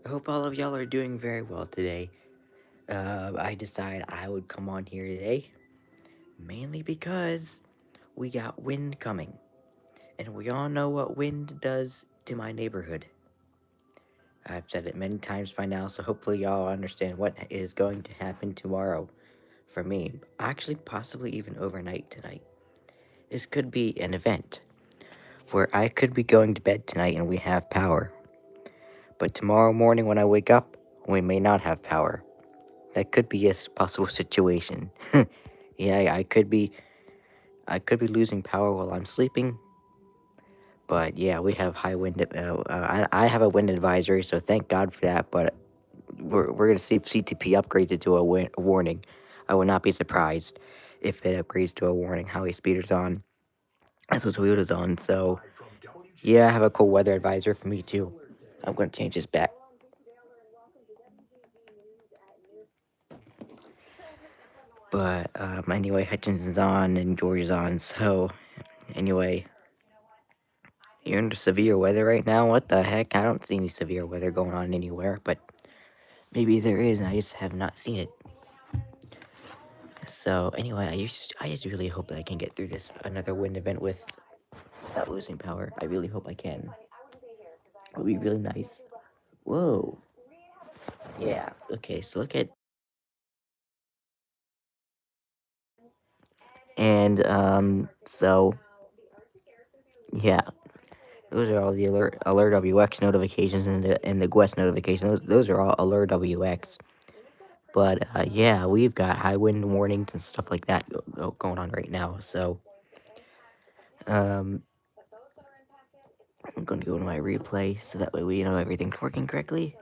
I hope all of y'all are doing very well today. I decided I would come on here today, mainly because we got wind coming. And we all know what wind does to my neighborhood. I've said it many times by now, so hopefully y'all understand what is going to happen tomorrow for me. Actually, possibly even overnight tonight. This could be an event where I could be going to bed tonight and we have power. But tomorrow morning when I wake up, we may not have power. That could be a possible situation. Yeah, I could be losing power while I'm sleeping. But yeah, we have high wind. I have a wind advisory, so thank God for that. But we're gonna see if CTP upgrades it to a warning. I would not be surprised if it upgrades to a warning. Highway speeders on. That's what Toyota's on. So yeah, I have a cold weather advisor for me too. I'm gonna change this back. But anyway, Hutchinson's on and George is on. So anyway, you're under severe weather right now? What the heck? I don't see any severe weather going on anywhere, but maybe there is, and I just have not seen it. So anyway, I just really hope that I can get through this another wind event without losing power. I really hope I can. It would be really nice. Whoa. Yeah. Okay. So look at and so yeah, those are all the alert WX notifications and the Quest notifications. Those are all alert WX. But yeah, we've got high wind warnings and stuff like that going on right now. So um, I'm going to go to my replay so that way we know everything's working correctly.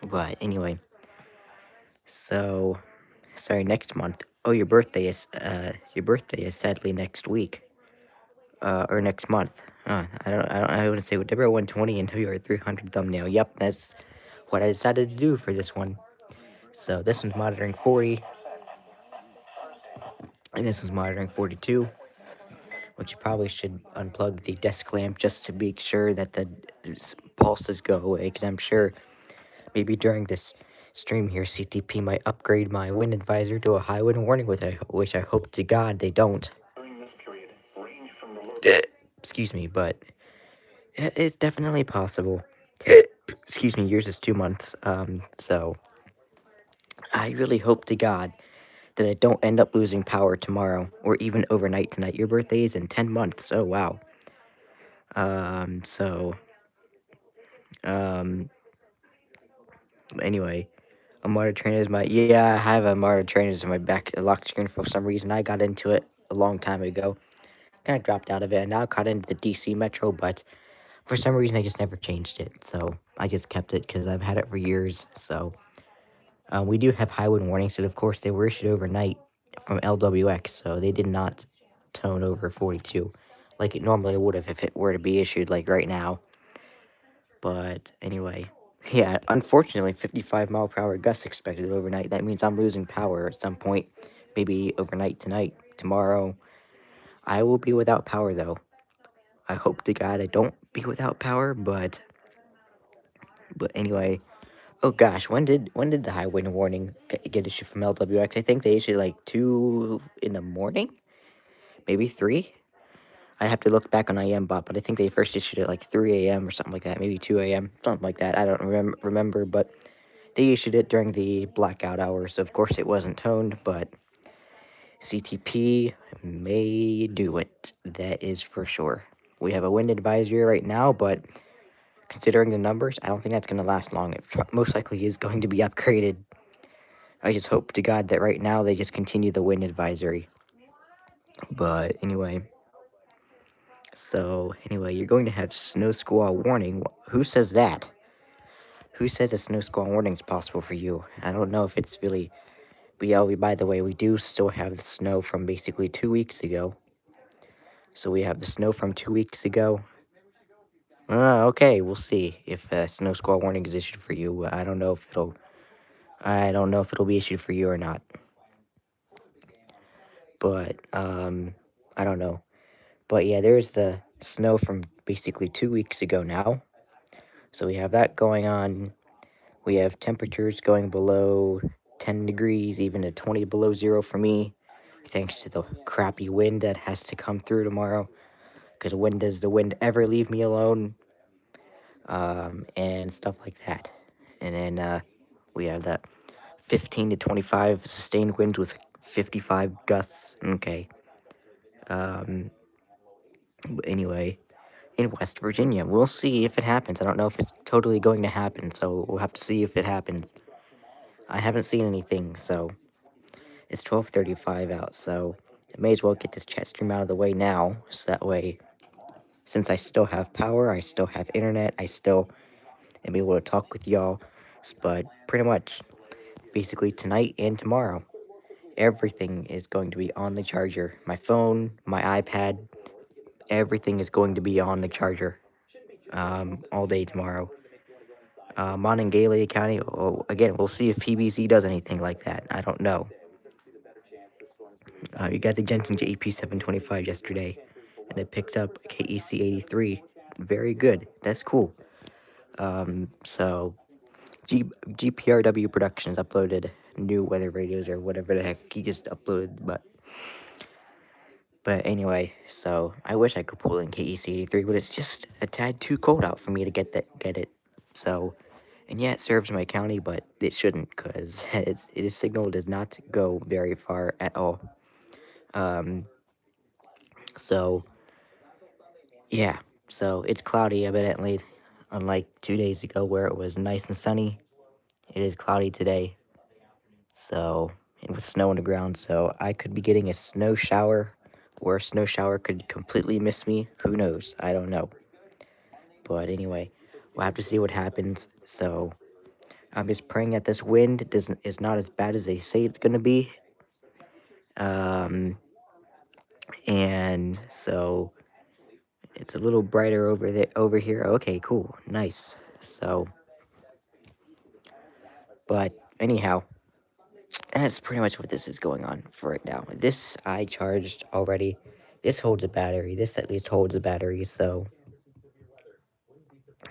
But anyway, so sorry, next month. Oh, your birthday is sadly next week. Or next month. I want to say February 120 and February 300 thumbnail. Yep, that's what I decided to do for this one. So this one's monitoring 40, and this is monitoring 42. Which you probably should unplug the desk lamp just to make sure that the pulses go away, because I'm sure maybe during this stream here, CTP might upgrade my wind advisor to a high wind warning, which I hope to God they don't. Excuse me, but it's definitely possible. Excuse me, yours is 2 months. So I really hope to God that I don't end up losing power tomorrow or even overnight tonight. Your birthday is in 10 months. Oh wow. So um anyway, a Marta trainer is I have a Marta trainers in my back lock screen for some reason. I got into it a long time ago. Kind of dropped out of it and now got into the DC Metro, but for some reason I just never changed it. So I just kept it because I've had it for years. So we do have high wind warnings, and of course they were issued overnight from LWX, so they did not tone over 42 like it normally would have if it were to be issued like right now. But anyway, yeah, unfortunately, 55-mile-per-hour gusts expected overnight. That means I'm losing power at some point, maybe overnight tonight, tomorrow. I will be without power though. I hope to God I don't be without power, but anyway. Oh gosh, when did the high wind warning get issued from LWX? I think they issued like 2 in the morning, maybe 3. I have to look back on IMBot, but I think they first issued it like 3 a.m. or something like that, maybe 2 a.m., something like that. I don't remember, but they issued it during the blackout hours, so of course it wasn't toned, but CTP may do it. That is for sure. We have a wind advisory right now, but considering the numbers, I don't think that's going to last long. It most likely is going to be upgraded. I just hope to God that right now they just continue the wind advisory. But anyway, you're going to have snow squall warning. Who says that? Who says a snow squall warning is possible for you? I don't know if it's really. But yeah, by the way, we do still have the snow from basically 2 weeks ago. So we have the snow from 2 weeks ago. Okay, we'll see if a snow squall warning is issued for you. I don't know if it'll be issued for you or not. But I don't know. But yeah, there's the snow from basically 2 weeks ago now. So we have that going on. We have temperatures going below 10 degrees, even to 20 below zero for me, thanks to the crappy wind that has to come through tomorrow. Because when does the wind ever leave me alone? And stuff like that. And then we have that 15 to 25 sustained winds with 55 gusts. Okay. But anyway, in West Virginia, we'll see if it happens. I don't know if it's totally going to happen, so we'll have to see if it happens. I haven't seen anything, so it's 12:35 out, so I may as well get this chat stream out of the way now, so that way, since I still have power, I still have internet, I still am able to talk with y'all. But pretty much, basically tonight and tomorrow, everything is going to be on the charger. My phone, my iPad, everything is going to be on the charger all day tomorrow. Monongalia County, oh, again, we'll see if PBC does anything like that. I don't know. You got the Jensen JP 725 yesterday, and it picked up KEC 83. Very good. That's cool. So GPRW Productions uploaded new weather radios or whatever the heck he just uploaded, but anyway, so I wish I could pull in KEC 83, but it's just a tad too cold out for me to get it. So, and yeah, it serves my county, but it shouldn't, because its signal does not go very far at all. So yeah, so it's cloudy evidently, unlike 2 days ago where it was nice and sunny. It is cloudy today, so, and with snow on the ground, so I could be getting a snow shower, or a snow shower could completely miss me. Who knows? I don't know. But anyway, we'll have to see what happens. So I'm just praying that this wind is not as bad as they say it's gonna be. And so it's a little brighter over here. Okay, cool, nice. So, but anyhow, that's pretty much what this is going on for right now. This I charged already. This holds a battery. This at least holds a battery. So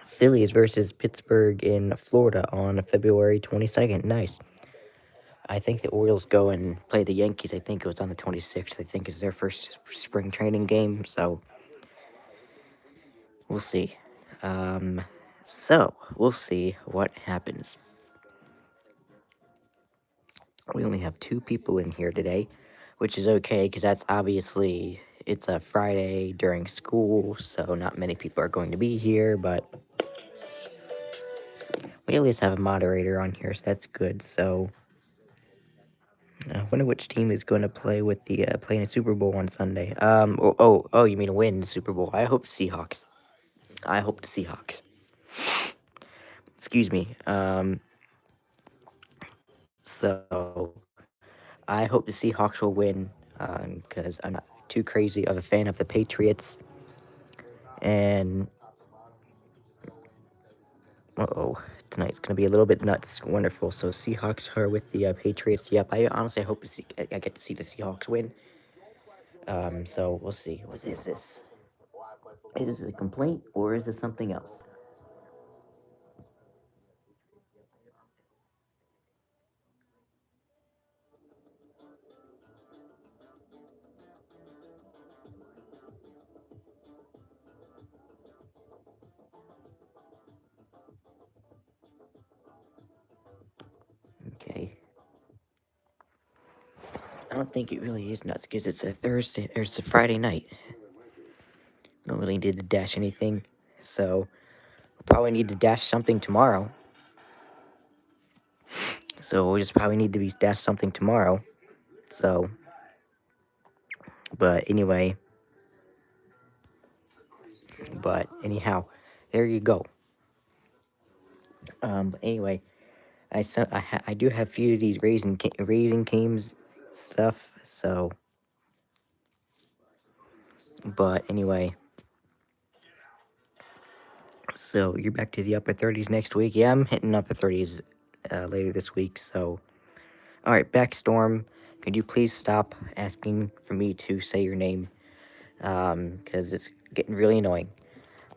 Phillies versus Pittsburgh in Florida on February 22nd. Nice. I think the Orioles go and play the Yankees. I think it was on the 26th. I think it's their first spring training game. So we'll see. So we'll see what happens. We only have 2 people in here today, which is okay because that's obviously it's a Friday during school, so not many people are going to be here, but we at least have a moderator on here, so that's good. So I wonder which team is going to play with the playing a Super Bowl on Sunday. Oh, you mean win the Super Bowl? I hope the Seahawks. I hope the Seahawks. Excuse me. So I hope the Seahawks will win, because I'm not too crazy of a fan of the Patriots. And tonight's gonna be a little bit nuts. Wonderful. So Seahawks are with the Patriots. Yep. I honestly hope I get to see the Seahawks win. So we'll see. What is this? Is this a complaint or is this something else? Okay. I don't think it really is nuts because it's a Thursday or it's a Friday night. I don't really need to dash anything, so we'll probably need to dash something tomorrow. So we'll just probably need to be dash something tomorrow. So, but anyway, anyhow, there you go. Anyway, I do have a few of these raising canes stuff. So, but anyway, so you're back to the upper 30s next week. Yeah, I'm hitting upper 30s later this week. So, all right, Backstorm, could you please stop asking for me to say your name? Because it's getting really annoying.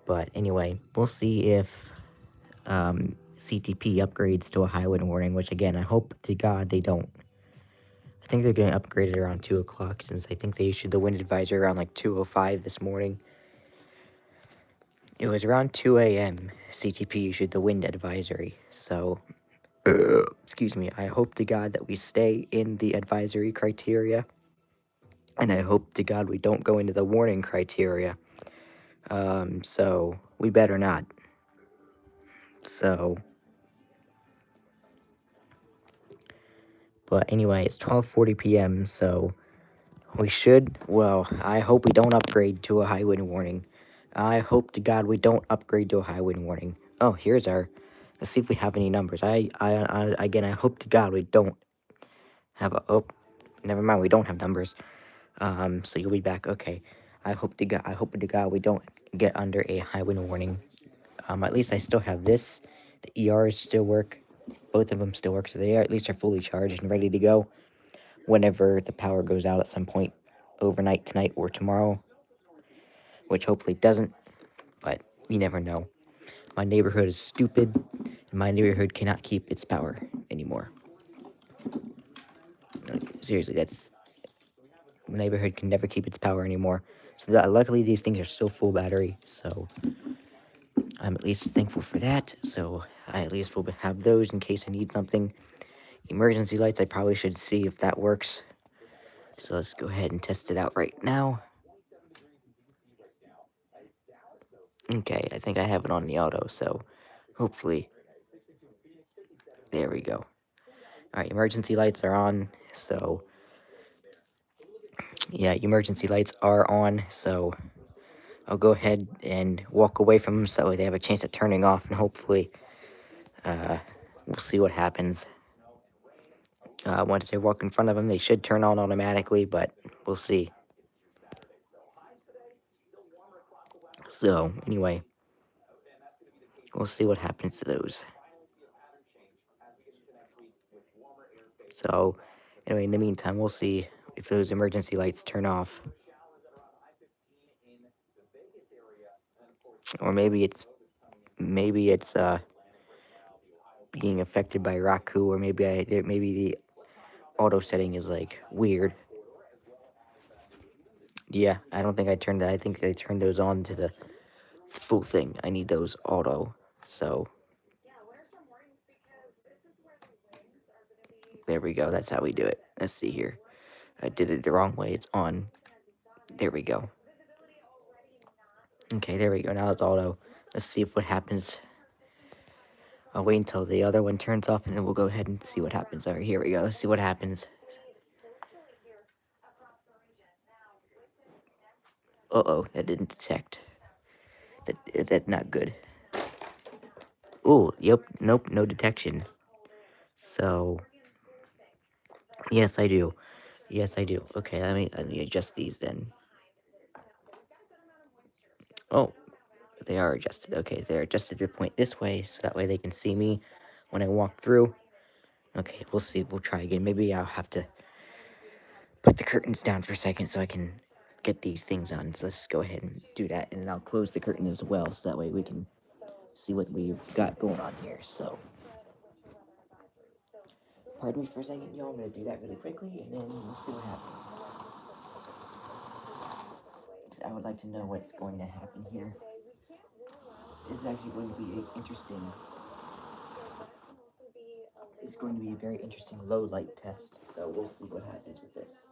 But anyway, we'll see if CTP upgrades to a high wind warning, which again, I hope to God they don't. I think they're going to upgrade it around 2 o'clock, since I think they issued the wind advisory around like 2:05 this morning. It was around 2 a.m. CTP issued the wind advisory, so excuse me, I hope to God that we stay in the advisory criteria, and I hope to God we don't go into the warning criteria. So we better not. So, but anyway, it's 12:40 p.m., so we should, well, I hope we don't upgrade to a high wind warning. I hope to God we don't upgrade to a high wind warning. Oh, here's our, let's see if we have any numbers. Again, I hope to God we don't have a, oh, never mind, we don't have numbers. So you'll be back, okay. I hope to God we don't get under a high wind warning. At least I still have this. The ERs still work. Both of them still work, so they at least are fully charged and ready to go whenever the power goes out at some point overnight tonight or tomorrow, which hopefully doesn't, but you never know. My neighborhood is stupid, and my neighborhood cannot keep its power anymore. Like, seriously, my neighborhood can never keep its power anymore. So luckily these things are still full battery, so I'm at least thankful for that. So I at least will have those in case I need something. Emergency lights, I probably should see if that works. So let's go ahead and test it out right now. Okay, I think I have it on the auto, so hopefully. There we go. Alright, emergency lights are on, so yeah, emergency lights are on, so I'll go ahead and walk away from them so they have a chance at turning off, and hopefully we'll see what happens. Once I walk in front of them, they should turn on automatically, but we'll see. So, anyway, we'll see what happens to those. So, anyway, in the meantime, we'll see if those emergency lights turn off. Or maybe it's being affected by Raku, or maybe the auto setting is like weird. Yeah, I don't think I turned that. I think they turned those on to the full thing. I need those auto. So there we go. That's how we do it. Let's see here. I did it the wrong way. It's on. There we go. Okay, there we go. Now it's auto. Let's see if what happens. I'll wait until the other one turns off, and then we'll go ahead and see what happens. All right, here we go. Let's see what happens. Uh-oh, that didn't detect. That's not good. Oh, yep, nope, no detection. So, yes, I do. Yes, I do. Okay, let me adjust these then. Oh, they are adjusted. Okay, they're adjusted to point this way, so that way they can see me when I walk through. Okay, we'll see. We'll try again. Maybe I'll have to put the curtains down for a second so I can get these things on. So let's go ahead and do that, and then I'll close the curtain as well, so that way we can see what we've got going on here. So, pardon me for a second, y'all. I'm gonna do that really quickly, and then we'll see what happens. I would like to know what's going to happen here. This is actually going to be interesting. It's going to be a very interesting low light test, so we'll see what happens with this.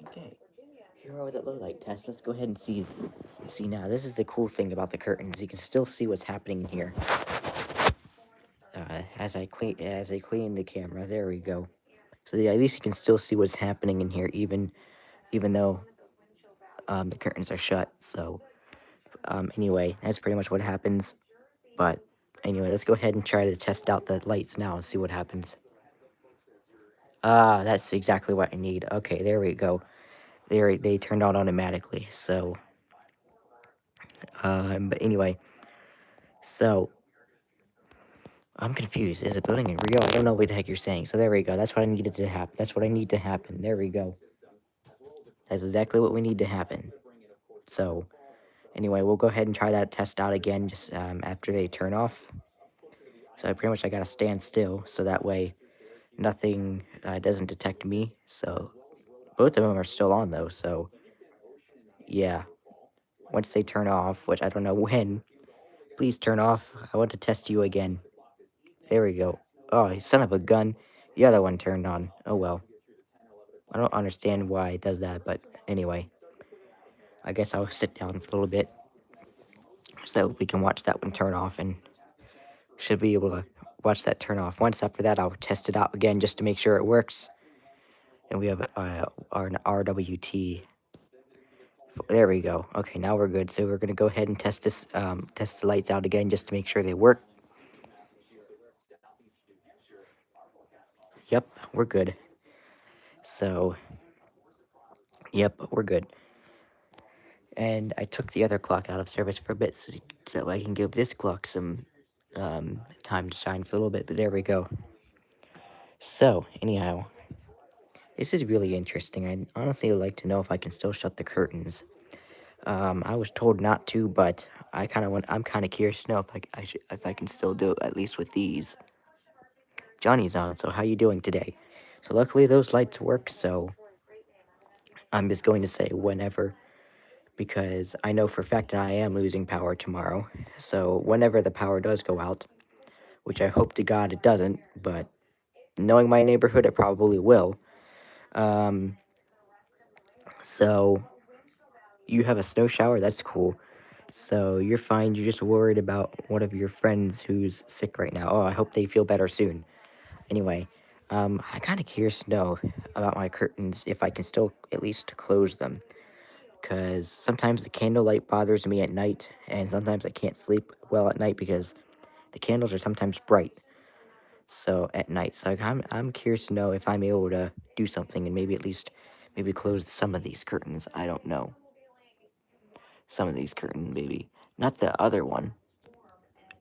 Okay, here are the low light tests. Let's go ahead and see. See now, this is the cool thing about the curtains. You can still see what's happening here. As I clean the camera, there we go. So yeah, at least you can still see what's happening in here, even though the curtains are shut. So anyway, that's pretty much what happens. But anyway, let's go ahead and try to test out the lights now and see what happens. That's exactly what I need. Okay, there we go. They turned on automatically. So but anyway, so I'm confused. Is a building in Rio? I don't know what the heck you're saying. So there we go. That's what I needed to happen. That's what I need to happen. There we go. That's exactly what we need to happen. So anyway, we'll go ahead and try that test out again just after they turn off. So I gotta stand still so that way nothing doesn't detect me. So both of them are still on though. So yeah, once they turn off, which I don't know when, please turn off. I want to test you again. There we go. Oh, you son of a gun. The other one turned on. Oh well. I don't understand why it does that, but anyway. I guess I'll sit down for a little bit so we can watch that one turn off and should be able to watch that turn off. Once after that, I'll test it out again just to make sure it works. And we have our RWT. There we go. Okay, now we're good. So we're gonna go ahead and test this, test the lights out again just to make sure they work. Yep, we're good. So, yep, we're good. And I took the other clock out of service for a bit so I can give this clock some time to shine for a little bit. But there we go. So, anyhow, this is really interesting. I'd honestly like to know if I can still shut the curtains. I was told not to, but I'm kind of curious to know if I can still do it, at least with these. Johnny's on, so how you doing today? So luckily those lights work, so I'm just going to say whenever, because I know for a fact that I am losing power tomorrow. So whenever the power does go out, which I hope to God it doesn't, but knowing my neighborhood, it probably will. Um, so you have a snow shower? That's cool. So you're fine. You're just worried about one of your friends who's sick right now. Oh, I hope they feel better soon. Anyway, I'm kind of curious to know about my curtains, if I can still at least close them. Because sometimes the candlelight bothers me at night, and sometimes I can't sleep well at night because the candles are sometimes bright. So at night, so I'm curious to know if I'm able to do something and maybe at least maybe close some of these curtains. I don't know. Some of these curtains, maybe not the other one,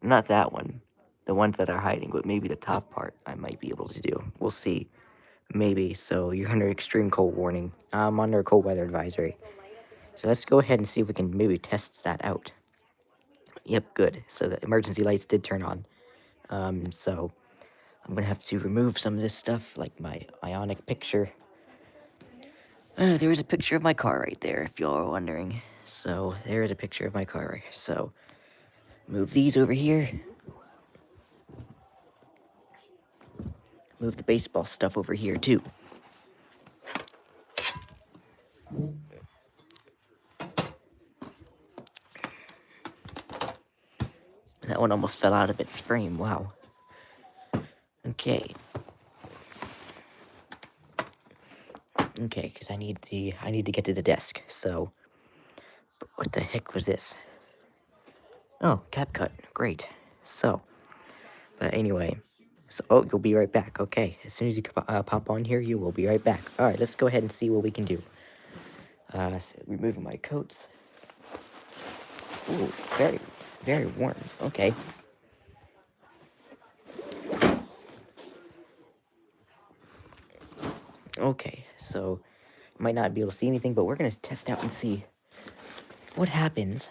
not that one. The ones that are hiding, but maybe the top part I might be able to do. We'll see. Maybe. So you're under extreme cold warning. I'm under a cold weather advisory. So let's go ahead and see if we can maybe test that out. Yep, good. So the emergency lights did turn on. So I'm gonna have to remove some of this stuff, like my ionic picture. There is a picture of my car right there, if y'all are wondering. So there is a picture of my car. So move these over here. Move the baseball stuff over here too. That one almost fell out of its frame. Wow. Okay. Okay, because I need to get to the desk. So, what the heck was this? Oh, CapCut. Great. So, but anyway, so you'll be right back. Okay, as soon as you pop on here, you will be right back. All right, let's go ahead and see what we can do. So removing my coats. Ooh, very, very warm. Okay. Okay, so might not be able to see anything, but we're gonna test out and see what happens.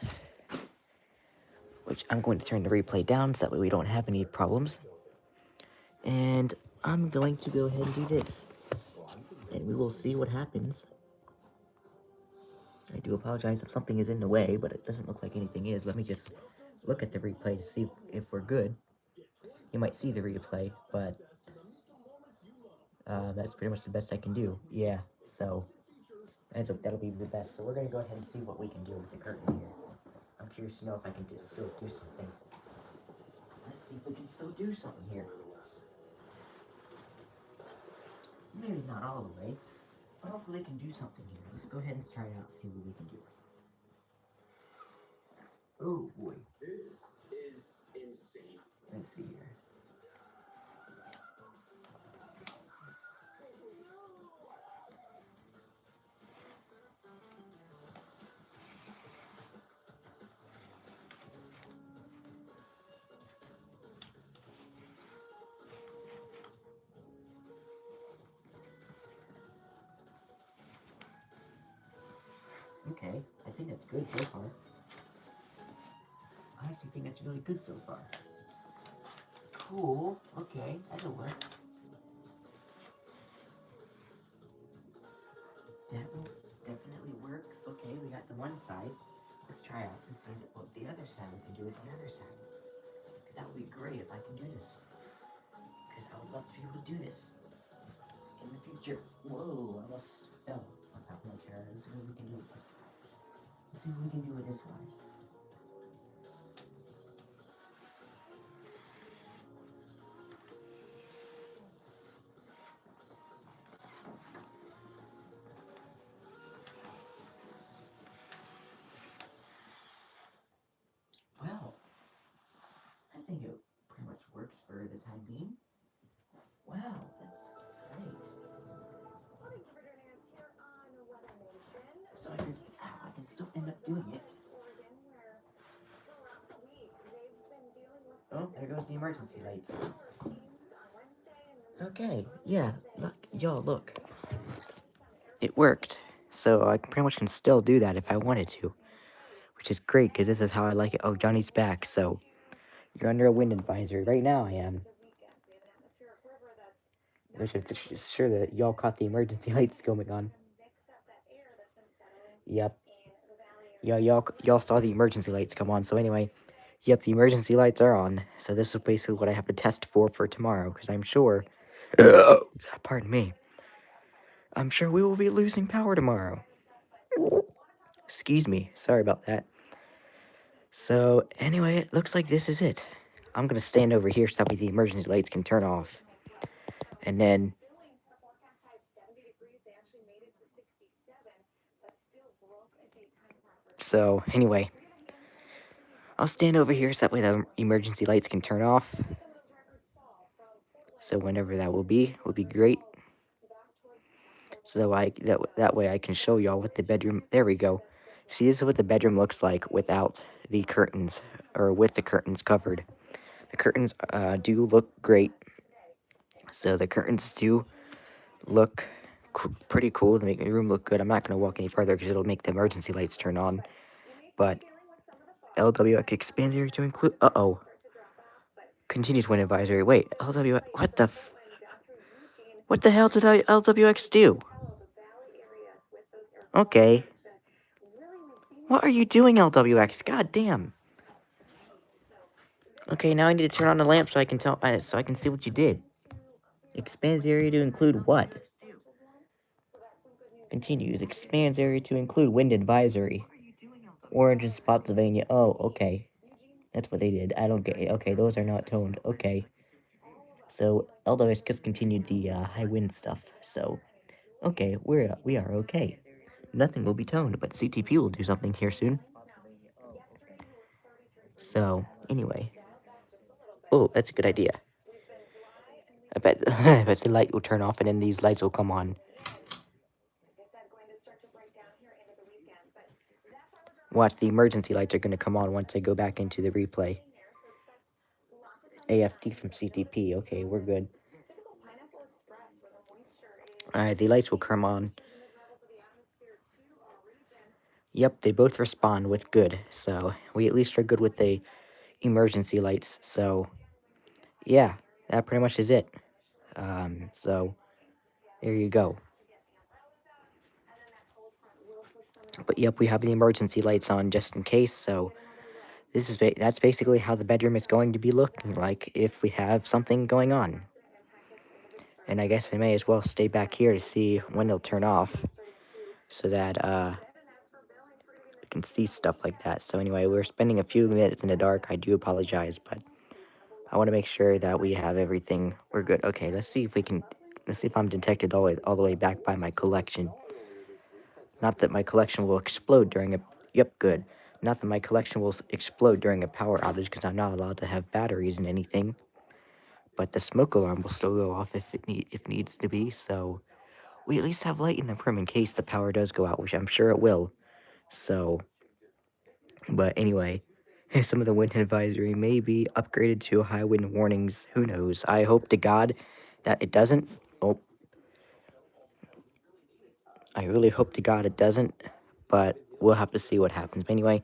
Which I'm going to turn the replay down so that way we don't have any problems. And I'm going to go ahead and do this. And we will see what happens. I do apologize if something is in the way, but it doesn't look like anything is. Let me just look at the replay to see if we're good. You might see the replay, but that's pretty much the best I can do. Yeah, so that'll be the best. So we're going to go ahead and see what we can do with the curtain here. I'm curious to know if I can still do something. Let's see if we can still do something here. Maybe not all the way, but hopefully we can do something here. Let's go ahead and try it out and see what we can do. Oh boy. This is insane. Let's see here. okay. I think that's good so far. I actually think that's really good so far. Cool. Okay, that'll work. That will definitely work. Okay, we got the one side. Let's try out and see what the other side we can do with the other side. Because that would be great if I can do this. Because I would love to be able to do this in the future. Whoa, I almost fell on top of my chair. Let's see what we can do with this. Let's see what we can do with this one. Well, I think it pretty much works for the time being. Wow, that's great. So I can still end up doing it. Oh, there goes the emergency lights. Okay, yeah, look, y'all, look. It worked. So I pretty much can still do that if I wanted to. Which is great, because this is how I like it. Oh, Johnny's back, so you're under a wind advisory. Right now I am. Which is sure that y'all caught the emergency lights going on. Yep. Yeah, y'all saw the emergency lights come on. So anyway, yep, the emergency lights are on. So this is basically what I have to test for tomorrow, because I'm sure, pardon me, I'm sure we will be losing power tomorrow. Excuse me, sorry about that. So anyway, it looks like this is it. I'm gonna stand over here so that way the emergency lights can turn off. And then, so anyway, I'll stand over here so that way the emergency lights can turn off. So whenever that will be great. So that way I can show y'all what the bedroom. There we go. See, this is what the bedroom looks like without the curtains, or with the curtains covered. The curtains do look great. So the curtains do look pretty cool. They make the room look good. I'm not gonna walk any further because it'll make the emergency lights turn on. But LWX expands area to include. Continued wind advisory. Wait, LWX. What the hell did LWX do? Okay. What are you doing, LWX? God damn. Okay, now I need to turn on the lamp so I can so I can see what you did. Expands area to include what? Continues. Expands area to include wind advisory. Orange and Spotsylvania. Oh, okay. That's what they did. I don't get it. Okay, those are not toned. Okay. So LWX just continued the high wind stuff. So, okay, we are okay. Nothing will be toned, but CTP will do something here soon. So, anyway. Oh, that's a good idea. I bet, I bet the light will turn off and then these lights will come on. Watch, the emergency lights are going to come on once I go back into the replay. AFD from CTP. Okay, we're good. Alright, the lights will come on. Yep, they both respond with good. So, we at least are good with the emergency lights. So, yeah, that pretty much is it. So, there you go. But yep, we have the emergency lights on just in case, so that's basically how the bedroom is going to be looking like if we have something going on. And I guess I may as well stay back here to see when they'll turn off, so that we can see stuff like that. So anyway, we're spending a few minutes in the dark. I do apologize, but I want to make sure that we have everything. We're good. Okay, let's see if I'm detected all the way back by my collection. Not that my collection will explode during a... Yep, good. Not that my collection will explode during a power outage, because I'm not allowed to have batteries in anything. But the smoke alarm will still go off if needs to be, so... We at least have light in the room in case the power does go out, which I'm sure it will. So... But anyway, some of the wind advisory may be upgraded to high wind warnings. Who knows? I hope to God that it doesn't. I really hope to God it doesn't, but we'll have to see what happens. But anyway,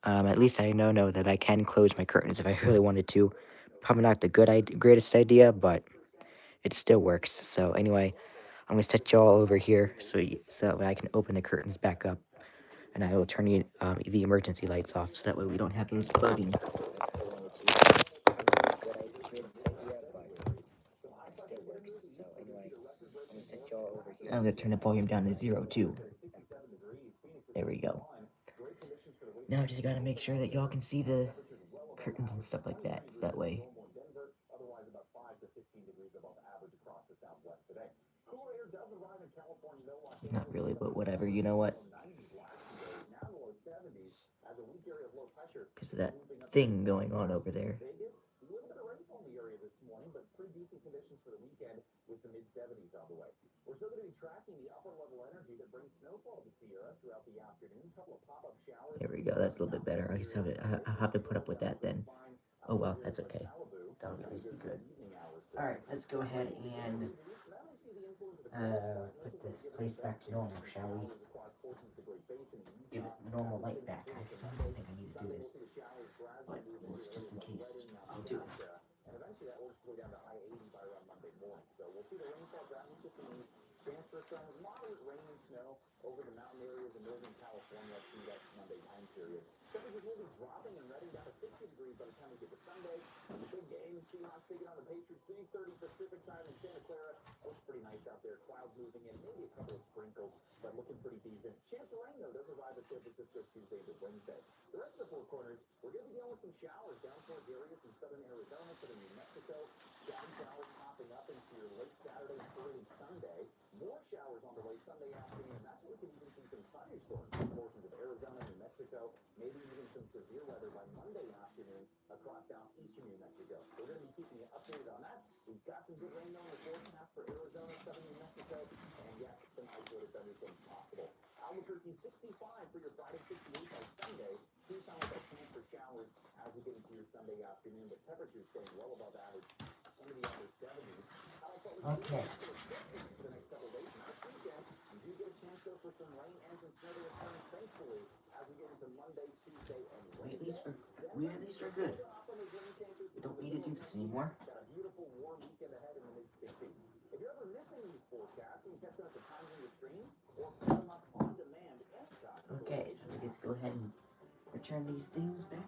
at least I know that I can close my curtains if I really wanted to. Probably not the greatest idea, but it still works. So anyway, I'm gonna set y'all over here so that way I can open the curtains back up, and I will turn the emergency lights off so that way we don't have any bugging. I'm gonna turn the volume down to 0 too. There we go. Now I just gotta make sure that y'all can see the curtains and stuff like that, so that way. Not really, but whatever, you know what? Because of that thing going on over there. There we go, that's a little bit better. I'll have to put up with that then. Oh well, that's okay. That'll at least be good. Alright, let's go ahead and put this place back to normal, shall we? Give it normal light back. I don't think I need to do this, but just in case, I'll do it. Okay. We at least are good. We don't need to do this anymore. Okay, let's go ahead and return these things back.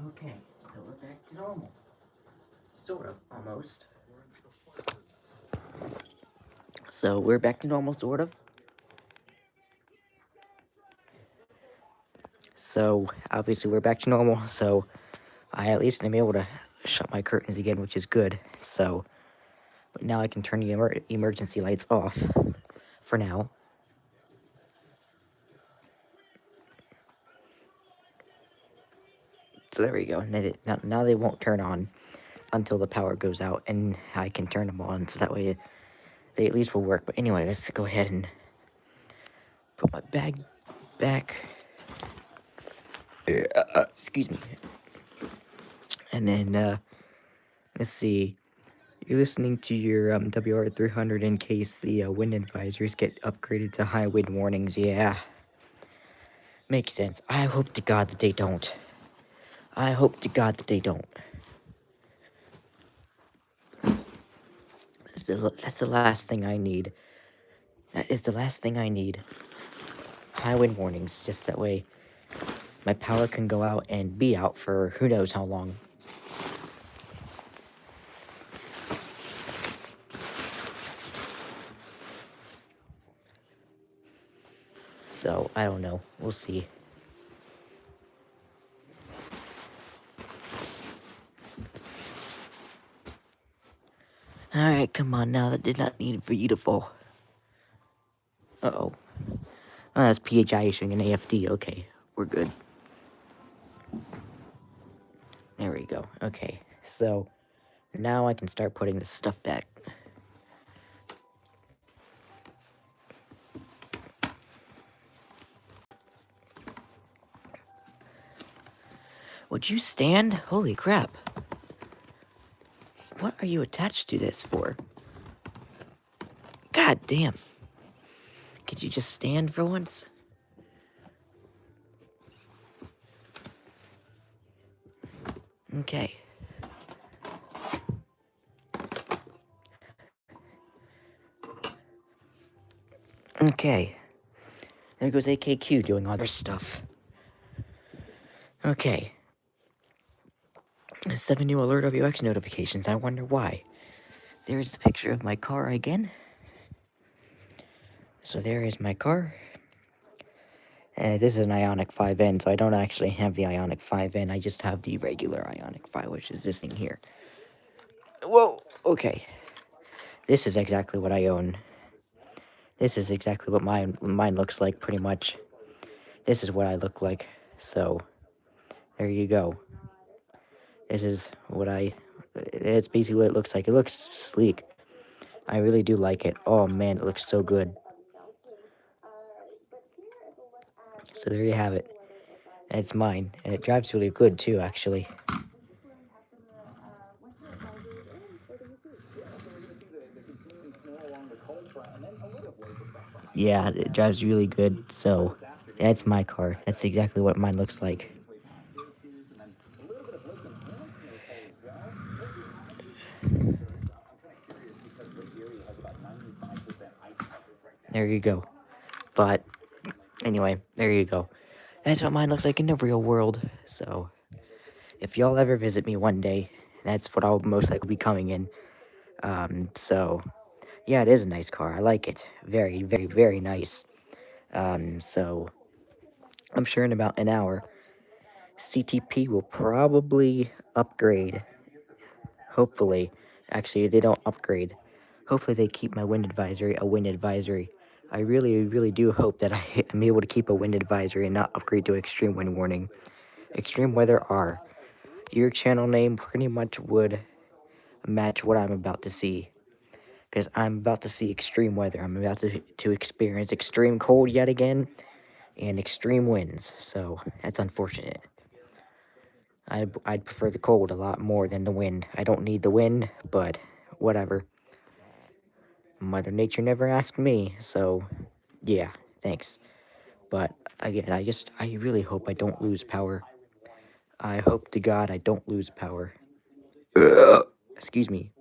Okay, so we're back to normal. Sort of, almost. So we're back to normal, sort of. So obviously we're back to normal, so I at least am able to shut my curtains again, which is good. So, but now I can turn the emergency lights off for now. So there we go. And now they won't turn on until the power goes out, and I can turn them on, so that way they at least will work. But anyway, let's go ahead and put my bag back. Excuse me. And then, let's see. You're listening to your WR300 in case the wind advisories get upgraded to high wind warnings. Yeah. Makes sense. I hope to God that they don't. I hope to God that they don't. That's the last thing I need. That is the last thing I need. High wind warnings. Just that way my power can go out and be out for who knows how long. So, I don't know. We'll see. Alright, come on now. That did not need for you to fall. Uh-oh. Oh, that's PHI issuing an AFD. Okay, we're good. There we go. Okay, so now I can start putting the stuff back. Would you stand? Holy crap. What are you attached to this for? God damn. Could you just stand for once? Okay. Okay. There goes AKQ doing other stuff. Okay. 7 new Alert WX notifications. I wonder why. There's the picture of my car again. So there is my car. This is an Ioniq 5N, so I don't actually have the Ioniq 5N. I just have the regular Ioniq 5, which is this thing here. Whoa! Okay. This is exactly what I own. This is exactly what mine looks like, pretty much. This is what I look like. So, there you go. This is what it's basically what it looks like. It looks sleek. I really do like it. Oh man, it looks so good. So there you have it. And it's mine. And it drives really good too, actually. Yeah, it drives really good. So that's my car. That's exactly what mine looks like. There you go. But anyway, there you go. That's what mine looks like in the real world. So if y'all ever visit me one day, that's what I'll most likely be coming in. So yeah, it is a nice car. I like it. Very, very, very nice. So I'm sure in about an hour, CTP will probably upgrade. Hopefully. Actually, they don't upgrade. Hopefully they keep my wind advisory a wind advisory. I really, really do hope that I am able to keep a wind advisory and not upgrade to extreme wind warning. Extreme weather R. Your channel name pretty much would match what I'm about to see. Because I'm about to see extreme weather. I'm about to experience extreme cold yet again and extreme winds. So that's unfortunate. I'd prefer the cold a lot more than the wind. I don't need the wind, but whatever. Mother Nature never asked me, so yeah, thanks. But again, I really hope I don't lose power. I hope to God I don't lose power. Excuse me.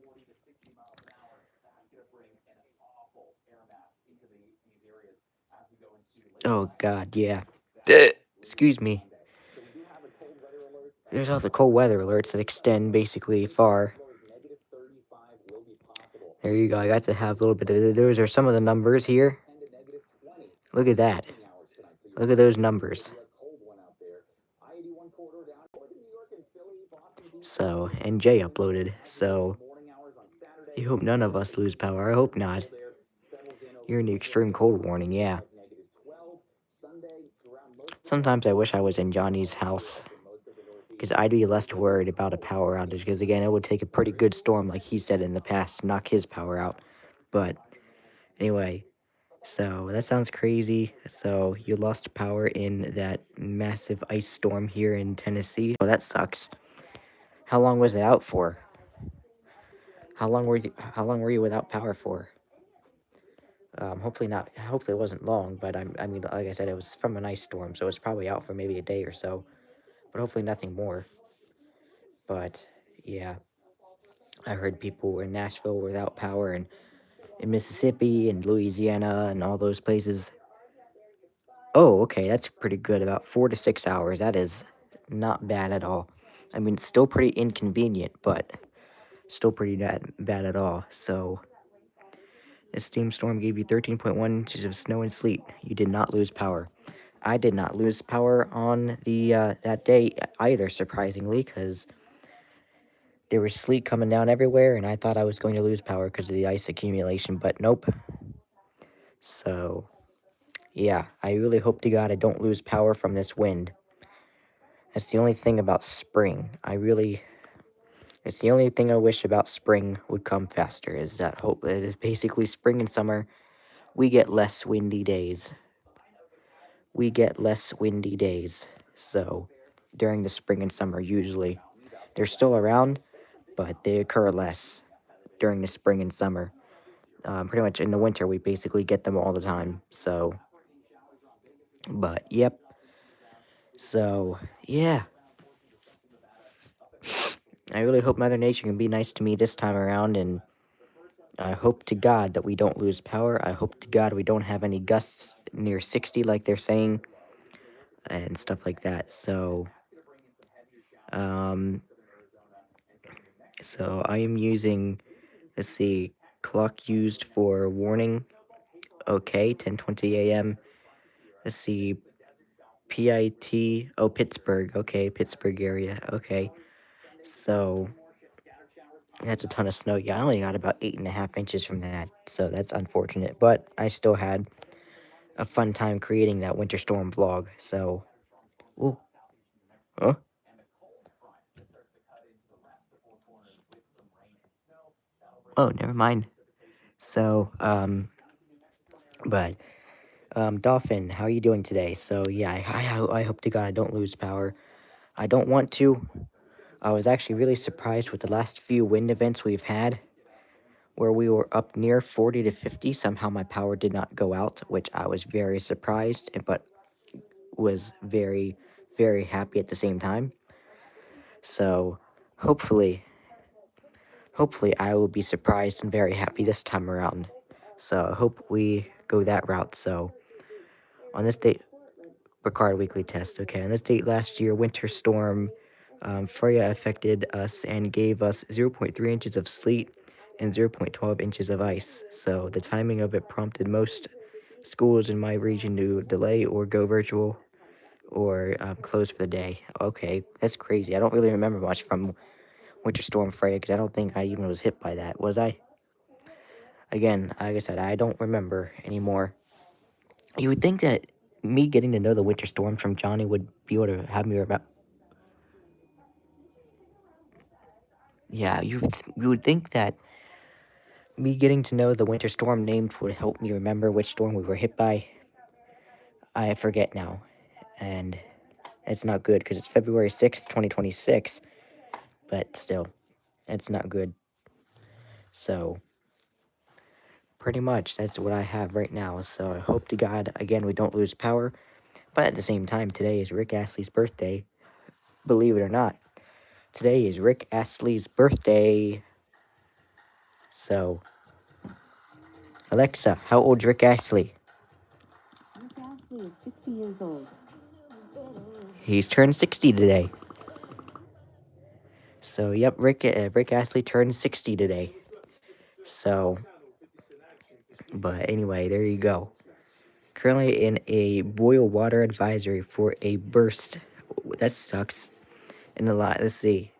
Oh God, yeah. Excuse me. There's all the cold weather alerts that extend basically far. There you go. I got to have a little bit of. Those are some of the numbers here. Look at that. Look at those numbers. So, and Jay uploaded. So, you hope none of us lose power. I hope not. You're in the extreme cold warning, yeah. Sometimes I wish I was in Johnny's house. Because I'd be less worried about a power outage. Because again, it would take a pretty good storm, like he said in the past, to knock his power out. But anyway, so that sounds crazy. So you lost power in that massive ice storm here in Tennessee. Oh, that sucks. How long was it out for? How long were you without power for? Hopefully not. Hopefully it wasn't long. But I mean, like I said, it was from an ice storm, so it's probably out for maybe a day or so. But hopefully nothing more. But yeah, I heard people were in Nashville without power, and in Mississippi and Louisiana and all those places. Oh, okay, that's pretty good. About 4 to 6 hours. That is not bad at all. I mean, it's still pretty inconvenient, but still pretty bad at all. So, this steam storm gave you 13.1 inches of snow and sleet. You did not lose power. I did not lose power on the that day either, surprisingly, because there was sleet coming down everywhere, and I thought I was going to lose power because of the ice accumulation, but nope. So, yeah, I really hope to God I don't lose power from this wind. That's the only thing about spring. It's the only thing I wish about spring would come faster, is that hope. It is basically spring and summer. We get less windy days. We get less windy days. So, during the spring and summer, usually. They're still around, but they occur less during the spring and summer. Pretty much in the winter, we basically get them all the time. So, but yep. So, yeah. I really hope Mother Nature can be nice to me this time around, and I hope to God that we don't lose power. I hope to God we don't have any gusts near 60 like they're saying, and stuff like that. Um, so I am using, let's see, clock used for warning. Okay, 10:20 a.m. Let's see, PIT. Oh, Pittsburgh. Okay, Pittsburgh area. Okay, so that's a ton of snow. Yeah, I only got about 8.5 inches from that, so that's unfortunate. But I still had a fun time creating that winter storm vlog. So, ooh, huh? Oh, never mind. So, but Dolphin, how are you doing today? So yeah, I hope to God I don't lose power. I don't want to. I was actually really surprised with the last few wind events we've had, where we were up near 40 to 50. Somehow my power did not go out, which I was very surprised, but was very, very happy at the same time. So hopefully, hopefully I will be surprised and very happy this time around. So I hope we go that route. So on this date, Ricard weekly test. Okay, on this date last year, winter storm Freya affected us and gave us 0.3 inches of sleet and 0.12 inches of ice. So the timing of it prompted most schools in my region to delay or go virtual or close for the day. Okay, that's crazy. I don't really remember much from Winter Storm Freya because I don't think I even was hit by that. Was I? Again, like I said, I don't remember anymore. You would think that me getting to know the winter storms from Johnny would be able to have me remember. Yeah, you would think that me getting to know the winter storm names would help me remember which storm we were hit by. I forget now, and it's not good because it's February 6th, 2026, but still, it's not good. So, pretty much, that's what I have right now. So, I hope to God, again, we don't lose power. But at the same time, today is Rick Astley's birthday. Believe it or not, today is Rick Astley's birthday. So, Alexa, how old's Rick Astley? Rick Astley is 60 years old. He's turned 60 today. So, yep, Rick Astley turned 60 today. So, but anyway, there you go. Currently in a boil water advisory for a burst. That sucks. In the line, let's see.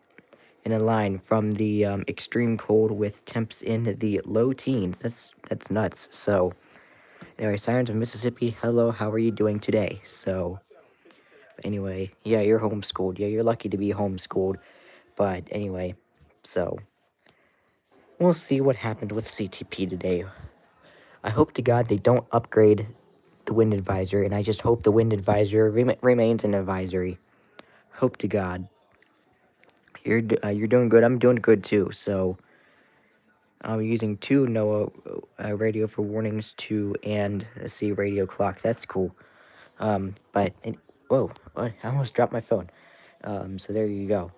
In a line from the extreme cold with temps in the low teens. That's nuts. So, anyway, Sirens of Mississippi, hello, how are you doing today? So, anyway, yeah, you're homeschooled. Yeah, you're lucky to be homeschooled. But anyway, so we'll see what happened with CTP today. I hope to God they don't upgrade the wind advisory, and I just hope the wind advisory remains an advisory. Hope to God. You're doing good. I'm doing good too. So I'm using two NOAA radio for warnings, two and a C radio clock. That's cool. Whoa, I almost dropped my phone. So there you go.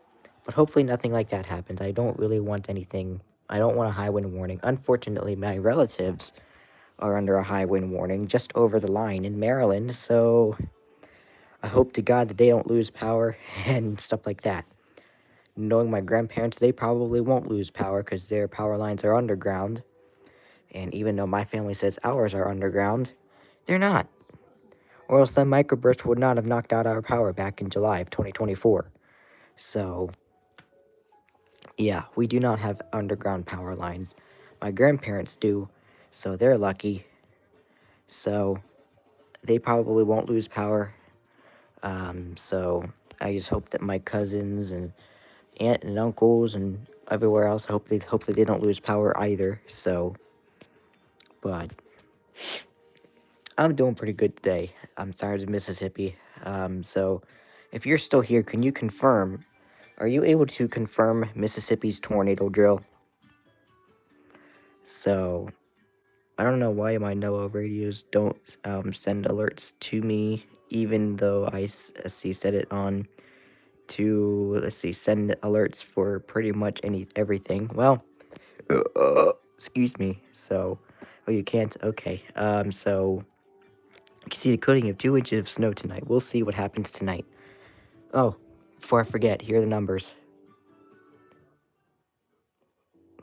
But hopefully nothing like that happens. I don't really want anything. I don't want a high wind warning. Unfortunately, my relatives are under a high wind warning just over the line in Maryland. So I hope to God that they don't lose power and stuff like that. Knowing my grandparents, they probably won't lose power because their power lines are underground. And even though my family says ours are underground, they're not. Or else that microburst would not have knocked out our power back in July of 2024. So, yeah, we do not have underground power lines. My grandparents do, so they're lucky. So, they probably won't lose power. So, I just hope that my cousins and aunt and uncles and everywhere else, hopefully they don't lose power either. So, but I'm doing pretty good today. I'm tired of Mississippi. So if you're still here, can you confirm? Are you able to confirm Mississippi's tornado drill? So I don't know why my NOAA radios don't send alerts to me, even though I see set it on to, let's see, send alerts for pretty much everything. Well, excuse me. So, oh, you can't. Okay. So you can see the coating of 2 inches of snow tonight. We'll see what happens tonight. Oh, before I forget, here are the numbers.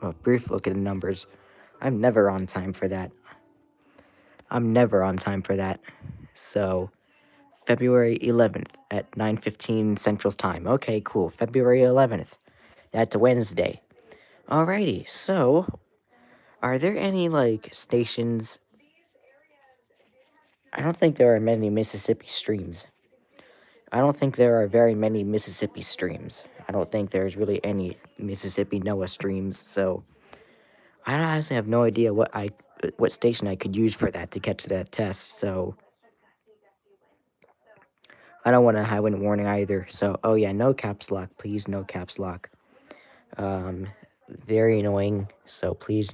A brief look at the numbers. I'm never on time for that. So, February 11th at 9:15 Central Time. Okay, cool. February 11th. That's a Wednesday. Alrighty, so are there any like stations? I don't think there are many Mississippi streams. I don't think there are very many Mississippi streams. I don't think there's really any Mississippi NOAA streams, so I honestly have no idea what station I could use for that to catch that test. So I don't want a high wind warning either. So oh yeah, no caps lock, please, no caps lock. Very annoying. So please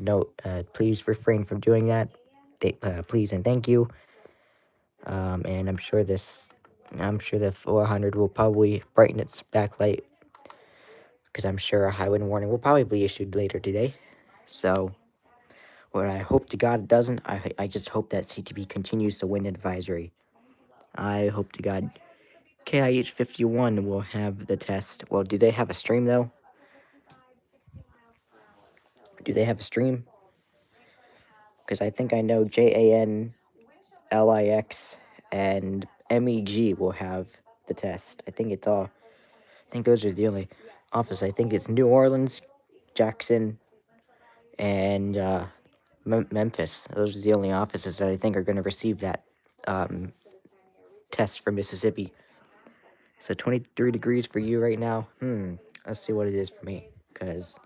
please refrain from doing that. Please and thank you. And I'm sure the 400 will probably brighten its backlight because I'm sure a high wind warning will probably be issued later today. So, what I hope to God it doesn't, I just hope that CTP continues the wind advisory. I hope to God KIH 51 will have the test. Well, do they have a stream though? Do they have a stream? Because I think I know JAN, LIX, and MEG will have the test. I think those are the only office. I think it's New Orleans, Jackson, and Memphis. Those are the only offices that I think are going to receive that test for Mississippi. So 23 degrees for you right now. Let's see what it is for me. Because,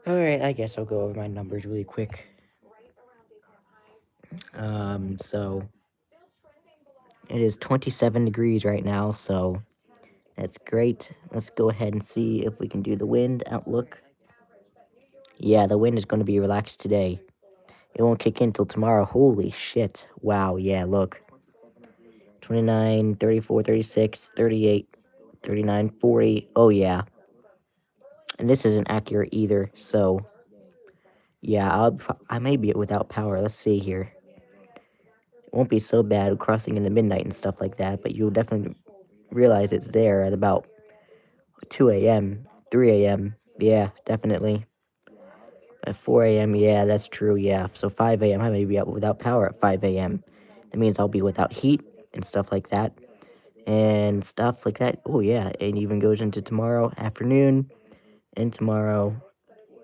alright, I guess I'll go over my numbers really quick. So it is 27 degrees right now, so that's great. Let's go ahead and see if we can do the wind outlook. Yeah, the wind is going to be relaxed today. It won't kick in till tomorrow. Holy shit. Wow, yeah, look. 29, 34, 36, 38, 39, 40. Oh, yeah. And this isn't accurate either, so... Yeah, I may be without power. Let's see here. It won't be so bad crossing into midnight and stuff like that, but you'll definitely realize it's there at about 2 a.m., 3 a.m. Yeah, definitely. At 4 a.m., yeah, that's true, yeah. So 5 a.m., I may be out without power at 5 a.m. That means I'll be without heat and stuff like that. And stuff like that. Oh, yeah, it even goes into tomorrow afternoon and tomorrow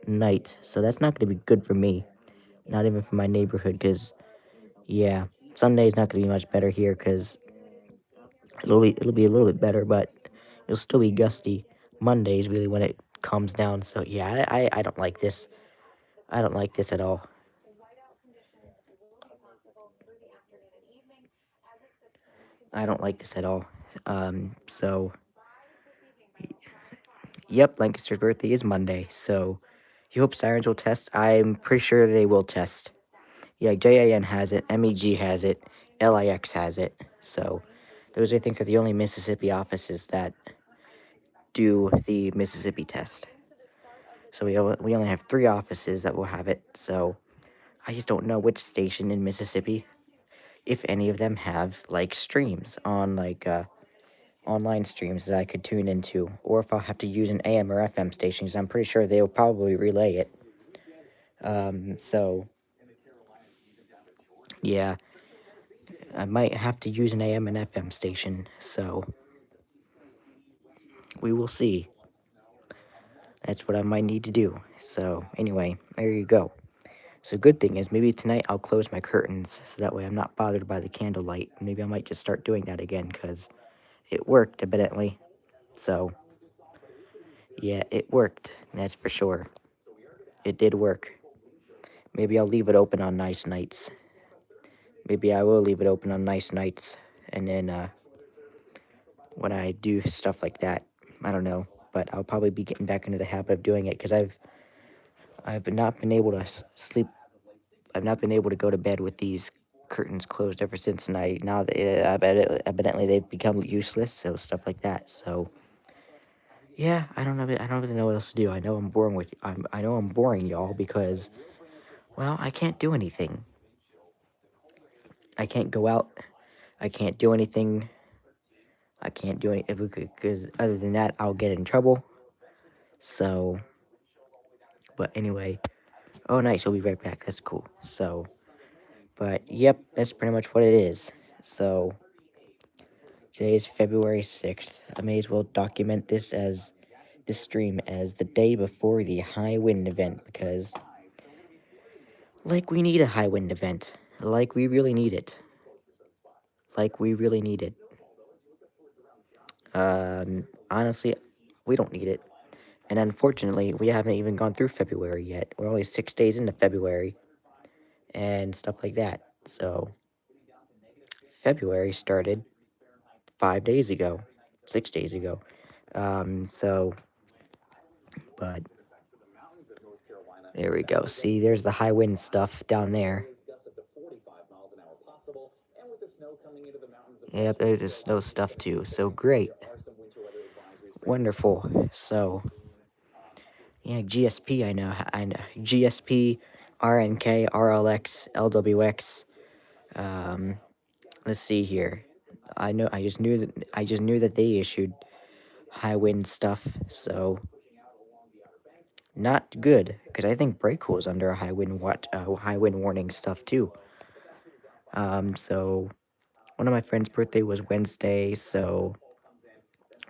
night. So that's not going to be good for me. Not even for my neighborhood, because, yeah, Sunday's not going to be much better here, because it'll be a little bit better, but it'll still be gusty. Monday's really when it calms down. So, yeah, I don't like this. I don't like this at all. I don't like this at all. So, yep, Lancaster's birthday is Monday, so you hope sirens will test. I'm pretty sure they will test. Yeah, JAN has it, MEG has it, LIX has it. So, those I think are the only Mississippi offices that do the Mississippi test. So we only have 3 offices that will have it. So, I just don't know which station in Mississippi, if any of them have like streams on like online streams that I could tune into, or if I'll have to use an AM or FM station, because I'm pretty sure they'll probably relay it. So, yeah, I might have to use an AM and FM station, so we will see. That's what I might need to do. So, anyway, there you go. So, good thing is, maybe tonight I'll close my curtains, so that way I'm not bothered by the candlelight. Maybe I might just start doing that again, because it worked, evidently. So, yeah, it worked, that's for sure. It did work. Maybe I'll leave it open on nice nights. Maybe I will leave it open on nice nights, and then, when I do stuff like that, I don't know. But I'll probably be getting back into the habit of doing it, because I've not been able to sleep. I've not been able to go to bed with these curtains closed ever since, and now that evidently they've become useless. So stuff like that. So yeah, I don't know. I don't really know what else to do. I know I'm boring I know I'm boring y'all because, well, I can't do anything. I can't go out. I can't do anything. I can't do anything because other than that, I'll get in trouble. So, but anyway. Oh, nice. We'll be right back. That's cool. So, but yep, that's pretty much what it is. So, today is February 6th. I may as well document this stream as the day before the high wind event because, like, we need a high wind event. Like, we really need it. Like, we really need it. Honestly, we don't need it. And unfortunately, we haven't even gone through February yet. We're only 6 days into February and stuff like that. So, February started 5 days ago, 6 days ago. So, but there we go. See, there's the high wind stuff down there. Yep, there's the snow stuff too. So great. Wonderful. So, yeah, GSP, I know. GSP, RNK, RLX, LWX. Let's see here. I just knew that they issued high wind stuff. So, not good, because I think Breakcool is under a high wind warning stuff too. So one of my friend's birthday was Wednesday, so,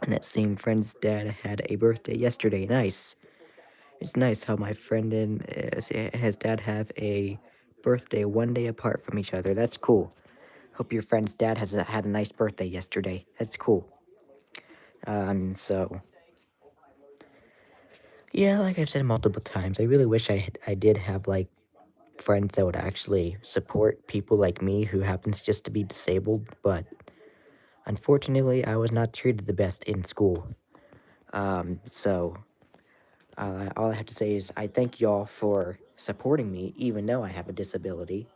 and that same friend's dad had a birthday yesterday. Nice. It's nice how my friend and his dad have a birthday one day apart from each other. That's cool. Hope your friend's dad had a nice birthday yesterday. That's cool. So yeah, like I've said multiple times, I really wish I did have like friends that would actually support people like me who happens just to be disabled, but unfortunately, I was not treated the best in school. So all I have to say is I thank y'all for supporting me, even though I have a disability,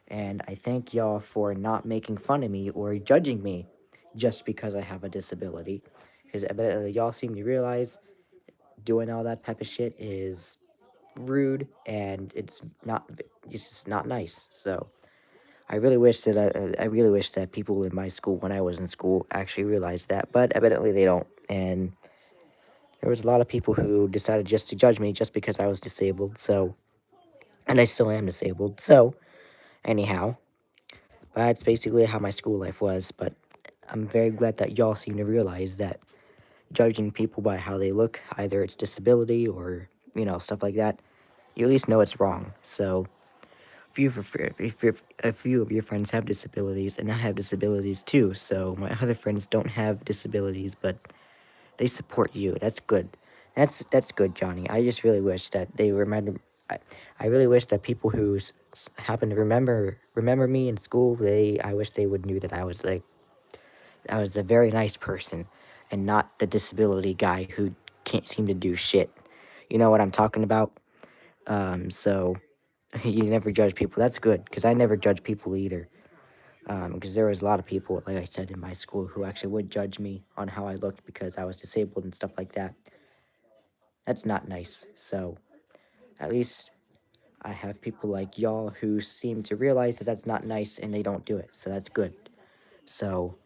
and I thank y'all for not making fun of me or judging me just because I have a disability, because evidently y'all seem to realize doing all that type of shit is rude and it's just not nice. So I really wish that I really wish that people in my school when I was in school actually realized that, but evidently they don't. And there was a lot of people who decided just to judge me just because I was disabled. So, and I still am disabled. So, anyhow, that's basically how my school life was. But I'm very glad that y'all seem to realize that judging people by how they look, either it's disability or stuff like that, you at least know it's wrong. So a few of your friends have disabilities, and I have disabilities too. So my other friends don't have disabilities, but they support you. That's good. That's good, Johnny. I just really wish that they remember. I really wish that people who happen to remember me in school. I wish they would knew that I was a very nice person, and not the disability guy who can't seem to do shit. You know what I'm talking about? So you never judge people. That's good, because I never judge people either. Because there was a lot of people, like I said, in my school who actually would judge me on how I looked because I was disabled and stuff like that. That's not nice. So at least I have people like y'all who seem to realize that that's not nice and they don't do it. So that's good. So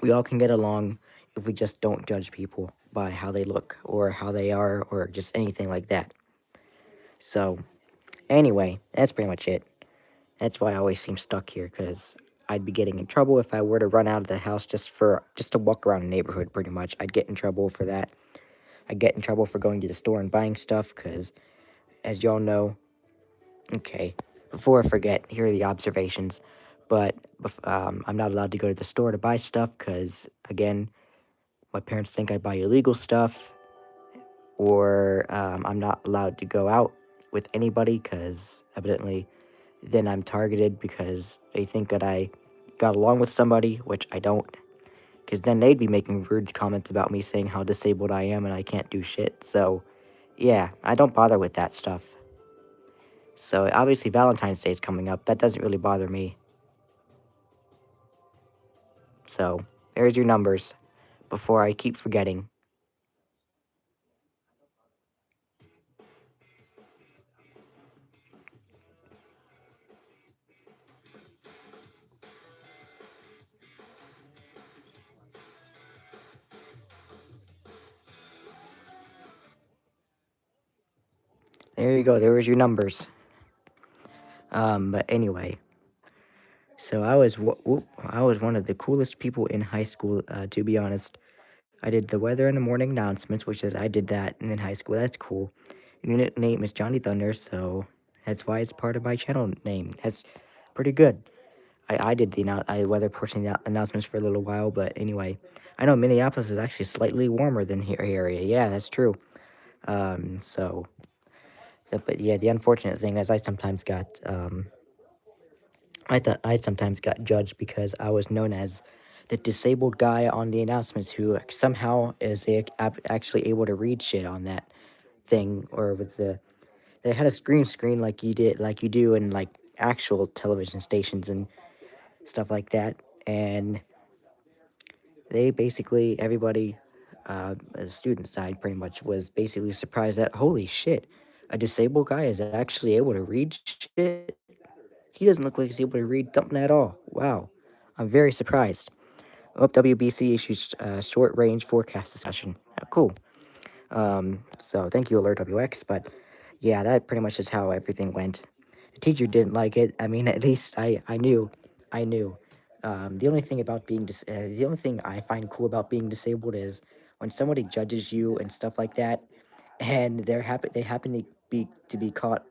we all can get along if we just don't judge people by how they look or how they are or just anything like that. So anyway, that's pretty much it. That's why I always seem stuck here, because I'd be getting in trouble if I were to run out of the house just to walk around the neighborhood, pretty much. I'd get in trouble for that. I'd get in trouble for going to the store and buying stuff, because, as y'all know, okay, before I forget, here are the observations. but I'm not allowed to go to the store to buy stuff because, again, my parents think I buy illegal stuff, or I'm not allowed to go out with anybody because evidently then I'm targeted because they think that I got along with somebody, which I don't. Because then they'd be making rude comments about me saying how disabled I am and I can't do shit. So, yeah, I don't bother with that stuff. So, obviously, Valentine's Day is coming up. That doesn't really bother me. So, there's your numbers before I keep forgetting. There you go. There was your numbers. But anyway, so I was one of the coolest people in high school. To be honest, I did the weather in the morning announcements, which is I did that in high school. That's cool. Your nickname is Johnny Thunder, so that's why it's part of my channel name. That's pretty good. I did the weather portion of the announcements for a little while, but anyway, I know Minneapolis is actually slightly warmer than here area. Yeah, that's true. So, but yeah, the unfortunate thing is I sometimes got I thought I sometimes got judged because I was known as the disabled guy on the announcements who somehow is actually able to read shit on that thing, or with they had a screen like you do in like actual television stations and stuff like that. And they basically, everybody, the student side pretty much, was basically surprised that, holy shit, a disabled guy is actually able to read shit. He doesn't look like he's able to read something at all. Wow. I'm very surprised. Oh, WBC issues short range forecast discussion. Cool. So thank you, Alert WX. But yeah, that pretty much is how everything went. The teacher didn't like it. I mean, at least I knew. I knew. The only thing about the only thing I find cool about being disabled is when somebody judges you and stuff like that, and they happen to be caught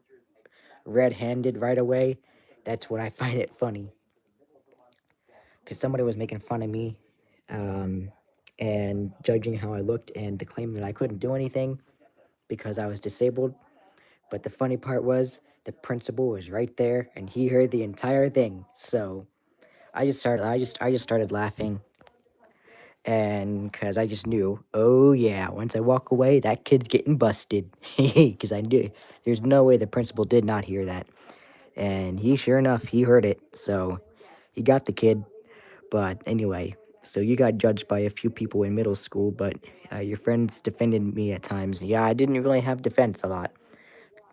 red-handed right away. That's when I find it funny, because somebody was making fun of me, um, and judging how I looked and claiming that I couldn't do anything because I was disabled. But the funny part was the principal was right there and he heard the entire thing. So I just started laughing, and because I just knew, oh yeah, once I walk away, that kid's getting busted. Because I knew there's no way the principal did not hear that, and he sure enough he heard it. So he got the kid. But anyway, so you got judged by a few people in middle school, but your friends defended me at times. Yeah, I didn't really have defense a lot.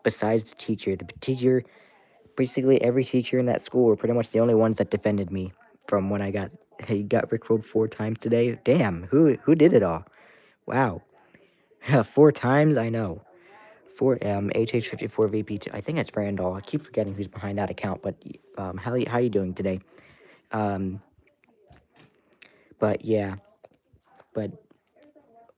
Besides the teacher, basically every teacher in that school were pretty much the only ones that defended me from when I got rickrolled 4 times today. Damn, who did it all? Wow, 4 times. I know. HH54 VP2. I think it's Randall. I keep forgetting who's behind that account. But how you doing today? Um, but yeah, but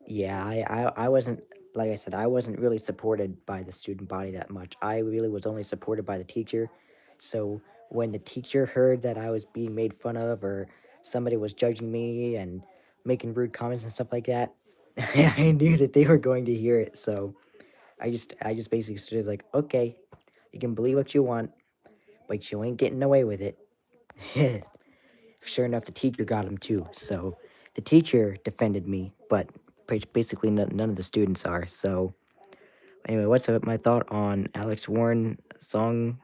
yeah, I wasn't, like I said, I wasn't really supported by the student body that much. I really was only supported by the teacher. So when the teacher heard that I was being made fun of, or somebody was judging me and making rude comments and stuff like that, I knew that they were going to hear it. So I just basically stood like, okay, you can believe what you want, but you ain't getting away with it. Sure enough, the teacher got him too. So the teacher defended me, but basically none of the students are. So anyway, what's my thought on Alex Warren song?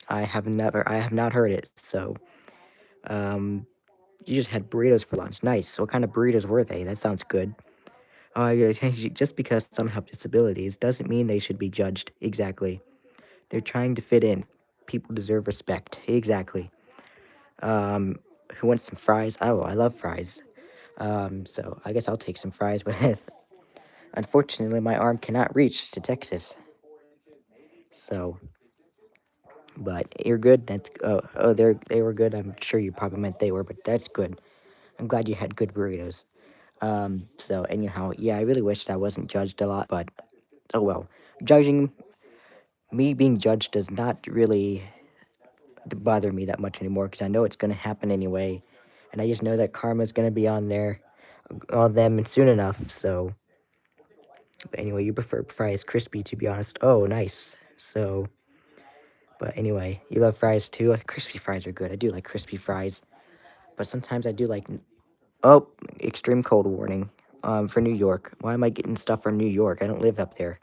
I have not heard it. So um, you just had burritos for lunch. Nice. What kind of burritos were they? That sounds good. Yeah, just because some have disabilities doesn't mean they should be judged. Exactly. They're trying to fit in. People deserve respect. Exactly. Um, who wants some fries? Oh, I love fries. So I guess I'll take some fries, but unfortunately, my arm cannot reach to Texas. So, but you're good. That's they were good. I'm sure you probably meant they were, but that's good. I'm glad you had good burritos. So anyhow, yeah, I really wished I wasn't judged a lot, but oh well. Judging Me being judged does not really to bother me that much anymore because I know it's gonna happen anyway, and I just know that karma's gonna be on them soon enough. So, but anyway, you prefer fries crispy, to be honest. Oh, nice. So, but anyway, you love fries too. Crispy fries are good. I do like crispy fries, but sometimes I do like. Oh, extreme cold warning. For New York. Why am I getting stuff from New York? I don't live up there.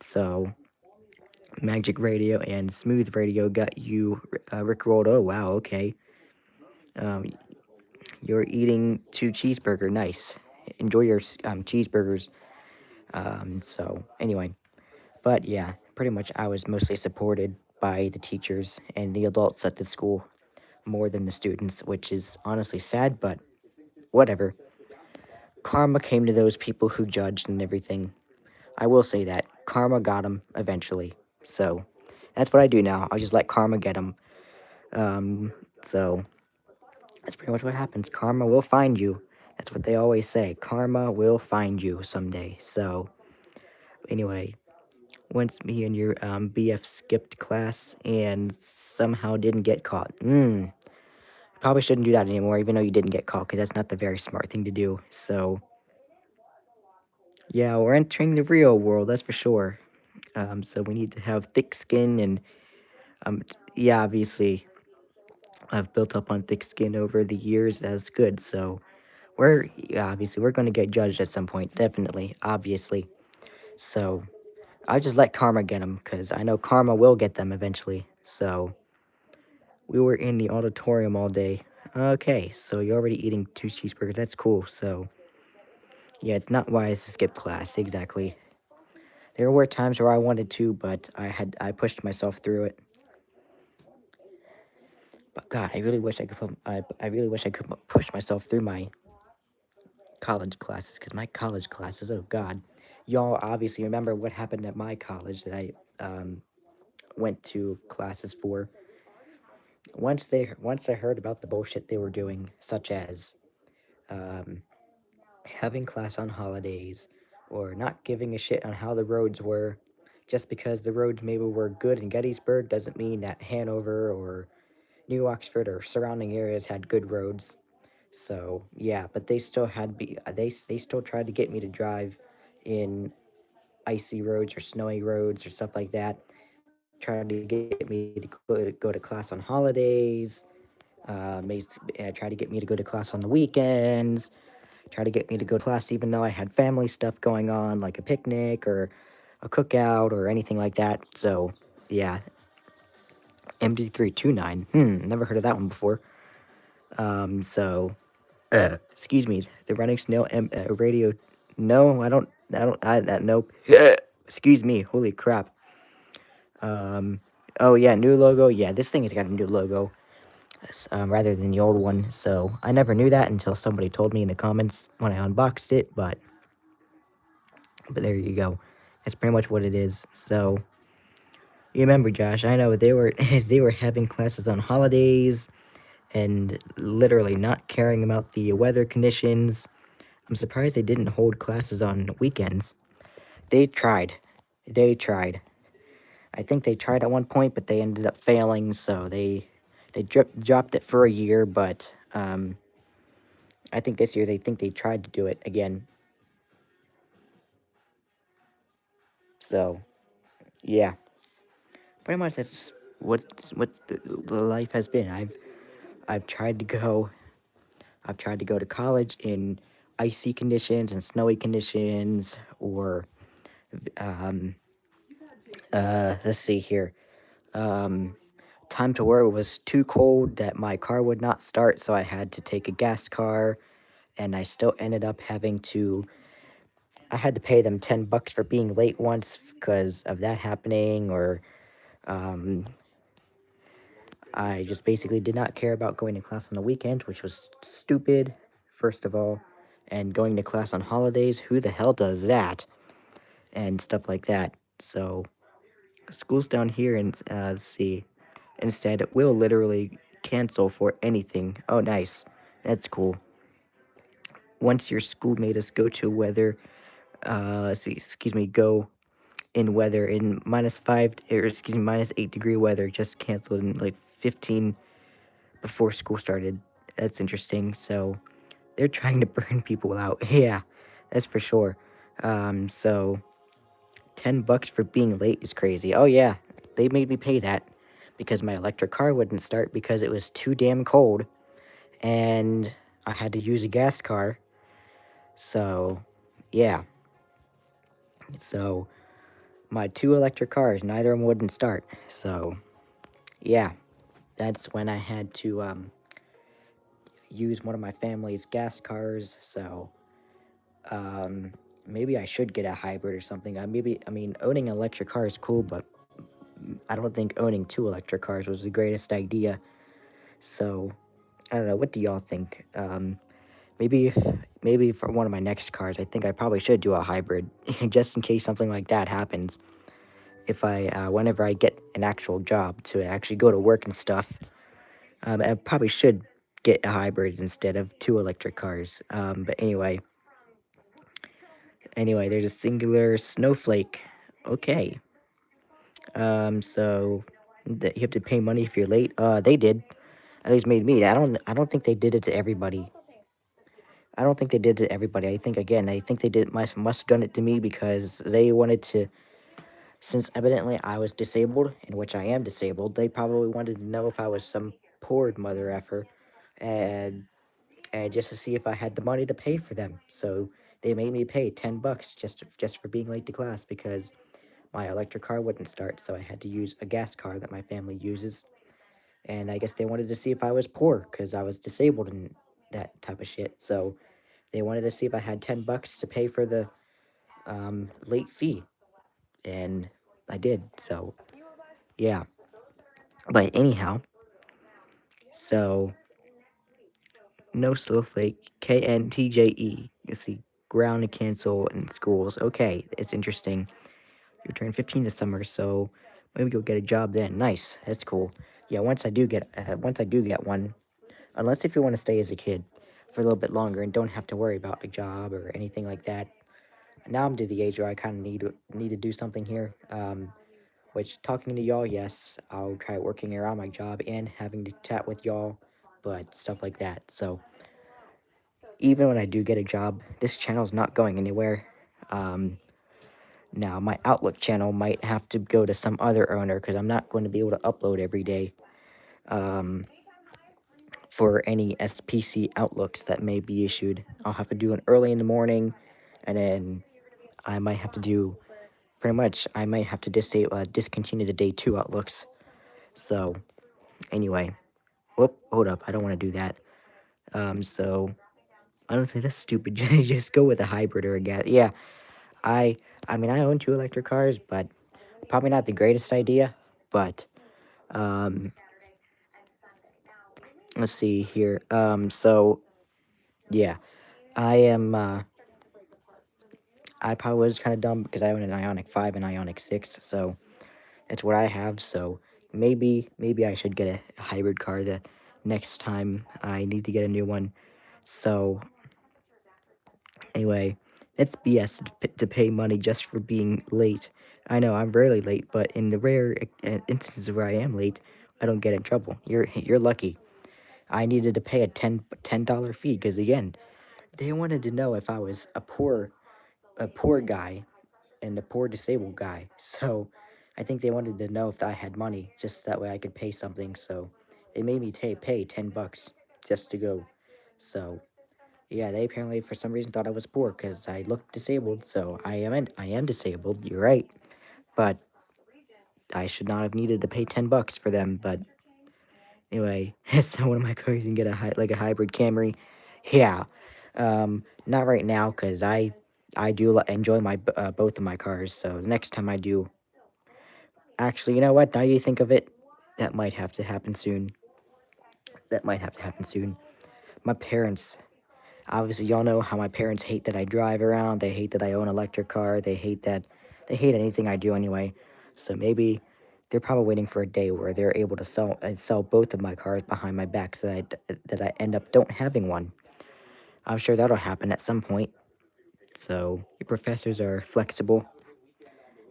So Magic Radio and Smooth Radio got you rickrolled. Oh wow, okay. Um, you're eating 2 cheeseburger. Nice. Enjoy your cheeseburgers. So anyway, but yeah, pretty much I was mostly supported by the teachers and the adults at the school more than the students, which is honestly sad, but whatever. Karma came to those people who judged and everything. I will say that karma got him eventually. So that's what I do now. I just let karma get him. So that's pretty much what happens. Karma will find you. That's what they always say. Karma will find you someday. So anyway, once me and your BF skipped class and somehow didn't get caught. Probably shouldn't do that anymore, even though you didn't get caught, because that's not the very smart thing to do. So yeah, we're entering the real world, that's for sure. So we need to have thick skin and um, yeah, obviously I've built up on thick skin over the years. That's good. So yeah, obviously we're going to get judged at some point, definitely, obviously. So I just let karma get them because I know karma will get them eventually. So we were in the auditorium all day. Okay, so you're already eating 2 cheeseburgers. That's cool. So yeah, it's not wise to skip class. Exactly. There were times where I wanted to, but I pushed myself through it. But God, I really wish I really wish I could push myself through my college classes, because my college classes, oh God, y'all obviously remember what happened at my college that I went to classes for. Once I heard about the bullshit they were doing, such as um, having class on holidays, or not giving a shit on how the roads were. Just because the roads maybe were good in Gettysburg doesn't mean that Hanover or New Oxford or surrounding areas had good roads. So yeah, but they still they still tried to get me to drive in icy roads or snowy roads or stuff like that. Tried to get me to go to class on holidays. Tried to get me to go to class on the weekends. Try to get me to go to class even though I had family stuff going on, like a picnic or a cookout or anything like that. So, yeah, MD329. Never heard of that one before. So, excuse me, the running snail radio. No, nope. Excuse me, holy crap. Oh yeah, new logo. Yeah, this thing has got a new logo. Rather than the old one. So I never knew that until somebody told me in the comments when I unboxed it. But there you go. That's pretty much what it is. So you remember, Josh? I know they were they were having classes on holidays and literally not caring about the weather conditions. I'm surprised they didn't hold classes on weekends. They tried. They tried. I think they tried at one point, but they ended up failing. So dropped it for a year. But I think this year they tried to do it again. So yeah, pretty much that's what the life has been. I've tried to go. I've tried to go to college in icy conditions and snowy conditions, or um, let's see here. Um, time to where it was too cold that my car would not start, so I had to take a gas car, and I still ended up having to. I had to pay them $10 for being late once because of that happening, or um, I just basically did not care about going to class on the weekend, which was stupid, first of all. And going to class on holidays, who the hell does that? And stuff like that. So, schools down here, and let's see. Instead, it will literally cancel for anything. Oh, nice. That's cool. Once your school made us go to weather, let's see, excuse me, go in weather in -5 or excuse me -8 degree weather just canceled in like 15 before school started. That's interesting. So they're trying to burn people out. Yeah, that's for sure. So $10 for being late is crazy. Oh yeah, they made me pay that because my electric car wouldn't start because it was too damn cold and I had to use a gas car. So, yeah. So, my two electric cars, neither of them wouldn't start. So, yeah. That's when I had to use one of my family's gas cars. So, um, maybe I should get a hybrid or something. I mean, owning an electric car is cool, but I don't think owning two electric cars was the greatest idea. So, I don't know. What do y'all think? Maybe if maybe for one of my next cars, I think I probably should do a hybrid, just in case something like that happens. If I, whenever I get an actual job to actually go to work and stuff, I probably should get a hybrid instead of two electric cars. But anyway, there's a singular snowflake. Okay. So that you have to pay money if you're late. They did. At least made me. I don't think they did it to everybody. I don't think they did it to everybody. I think again, I think they did must have done it to me because they wanted to. Since evidently I was disabled, in which I am disabled, they probably wanted to know if I was some poor mother effer, and just to see if I had the money to pay for them. So they made me pay $10 just for being late to class because my electric car wouldn't start. So I had to use a gas car that my family uses, and I guess they wanted to see if I was poor because I was disabled and that type of shit. So they wanted to see if I had $10 to pay for the late fee, and I did. So yeah. But anyhow, so no snowflake, KNTJE. You see, ground to cancel in schools. Okay, it's interesting. You turn 15 this summer, so maybe you'll get a job then. Nice, that's cool. Yeah, once I do get one, unless if you want to stay as a kid for a little bit longer and don't have to worry about a job or anything like that. Now I'm to the age where I kind of need to do something here. Which talking to y'all, yes, I'll try working around my job and having to chat with y'all, but stuff like that. So even when I do get a job, this channel's not going anywhere. Um, Now my Outlook channel might have to go to some other owner because I'm not going to be able to upload every day. Um, for any SPC outlooks that may be issued, I'll have to do it early in the morning, and then I might have to do pretty much. I might have to discontinue the day 2 outlooks. So anyway, whoop, hold up, I don't want to do that. So honestly, that's stupid. Just go with a hybrid or a gas. Yeah, I I mean I own two electric cars, but probably not the greatest idea. But um, let's see here. So yeah, I am. I probably was kind of dumb because I own an Ionic 5 and Ionic 6, so that's what I have. So maybe I should get a hybrid car the next time I need to get a new one. So anyway, it's BS to pay money just for being late. I know I'm rarely late, but in the rare instances where I am late, I don't get in trouble. You're lucky. I needed to pay a $10 fee because again, they wanted to know if I was a poor guy and a poor disabled guy. So I think they wanted to know if I had money, just that way I could pay something. So they made me pay $10 just to go. So yeah, they apparently for some reason thought I was poor because I looked disabled. So I am disabled. You're right, but I should not have needed to pay $10 for them. But anyway, so one of my cars can get a hybrid Camry. Yeah, not right now because I do enjoy my both of my cars. So the next time I do, actually, you know what? Now you think of it, that might have to happen soon. That might have to happen soon. My parents, obviously, y'all know how my parents hate that I drive around. They hate that I own an electric car. They hate anything I do anyway. So maybe they're probably waiting for a day where they're able to sell both of my cars behind my back so that I end up don't having one. I'm sure that'll happen at some point. So your professors are flexible.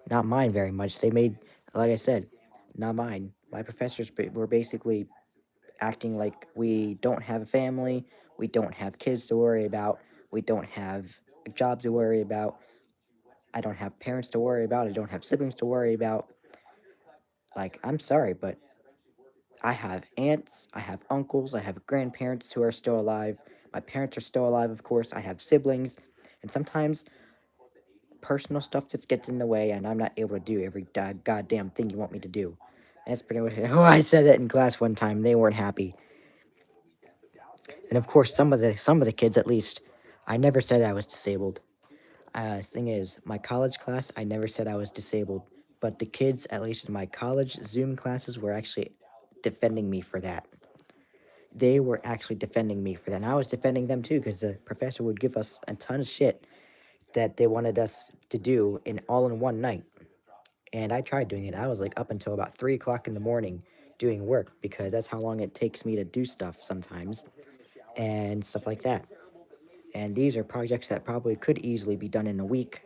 Not mine very much. They made, like I said, not mine. My professors were basically acting like we don't have a family, we don't have kids to worry about, we don't have a job to worry about, I don't have parents to worry about, I don't have siblings to worry about. Like, I'm sorry, but I have aunts, I have uncles, I have grandparents who are still alive. My parents are still alive, of course. I have siblings, and sometimes personal stuff just gets in the way, and I'm not able to do every goddamn thing you want me to do. And that's pretty much oh, I said that in class one time. They weren't happy, and of course, some of the kids, at least, I never said I was disabled. Thing is, my college class, I never said I was disabled, but the kids, at least in my college Zoom classes, were actually defending me for that. They were actually defending me for that. And I was defending them too, because the professor would give us a ton of shit that they wanted us to do all in one night. And I tried doing it. I was like up until about 3 o'clock in the morning doing work because that's how long it takes me to do stuff sometimes and stuff like that. And these are projects that probably could easily be done in a week,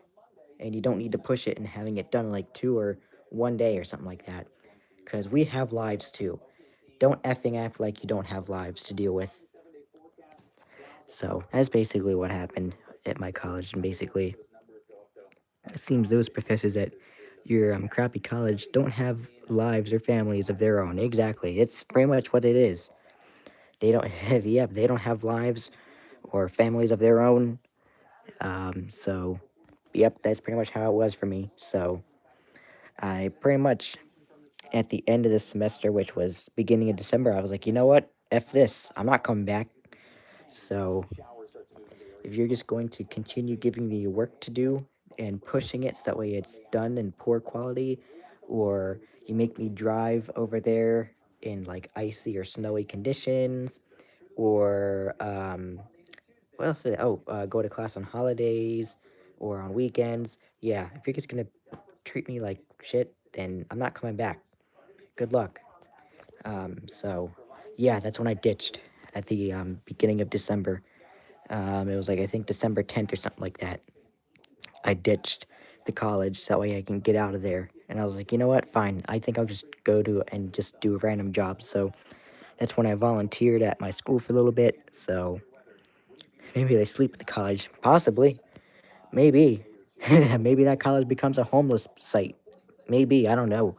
and you don't need to push it and having it done like 2 or 1 day or something like that. Because we have lives too. Don't effing act like you don't have lives to deal with. So that's basically what happened at my college, and basically, it seems those professors at your crappy college don't have lives or families of their own. Exactly, it's pretty much what it is. They don't. Yep, they don't have lives or families of their own. So, yep, that's pretty much how it was for me. So, I pretty much at the end of the semester, which was beginning of December, I was like, you know what? F this. I'm not coming back. So, if you're just going to continue giving me work to do and pushing it so that way it's done in poor quality, or you make me drive over there in like icy or snowy conditions, or what else? Go to class on holidays or on weekends. Yeah, if you're just gonna treat me like shit, then I'm not coming back. Good luck. So yeah, that's when I ditched at the beginning of December. It was like I think December 10th or something like that. I ditched the college so that way I can get out of there. And I was like, you know what? Fine. I think I'll just go to and just do random jobs. So that's when I volunteered at my school for a little bit. So maybe they sleep at the college. Possibly. Maybe. Maybe that college becomes a homeless site. Maybe. I don't know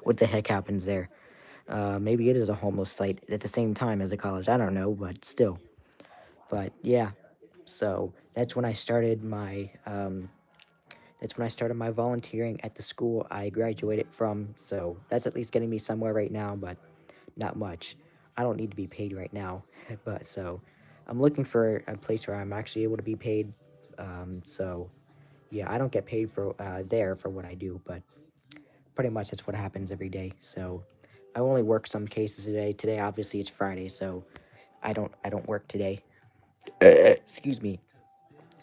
what the heck happens there. Maybe it is a homeless site at the same time as a college. I don't know, but still. But yeah. So that's when I started my volunteering at the school I graduated from. So that's at least getting me somewhere right now, but not much. I don't need to be paid right now, but so I'm looking for a place where I'm actually able to be paid. So yeah, I don't get paid for there for what I do, but pretty much that's what happens every day. So I only work some cases today. Today, obviously, it's Friday, so I don't work today. Excuse me.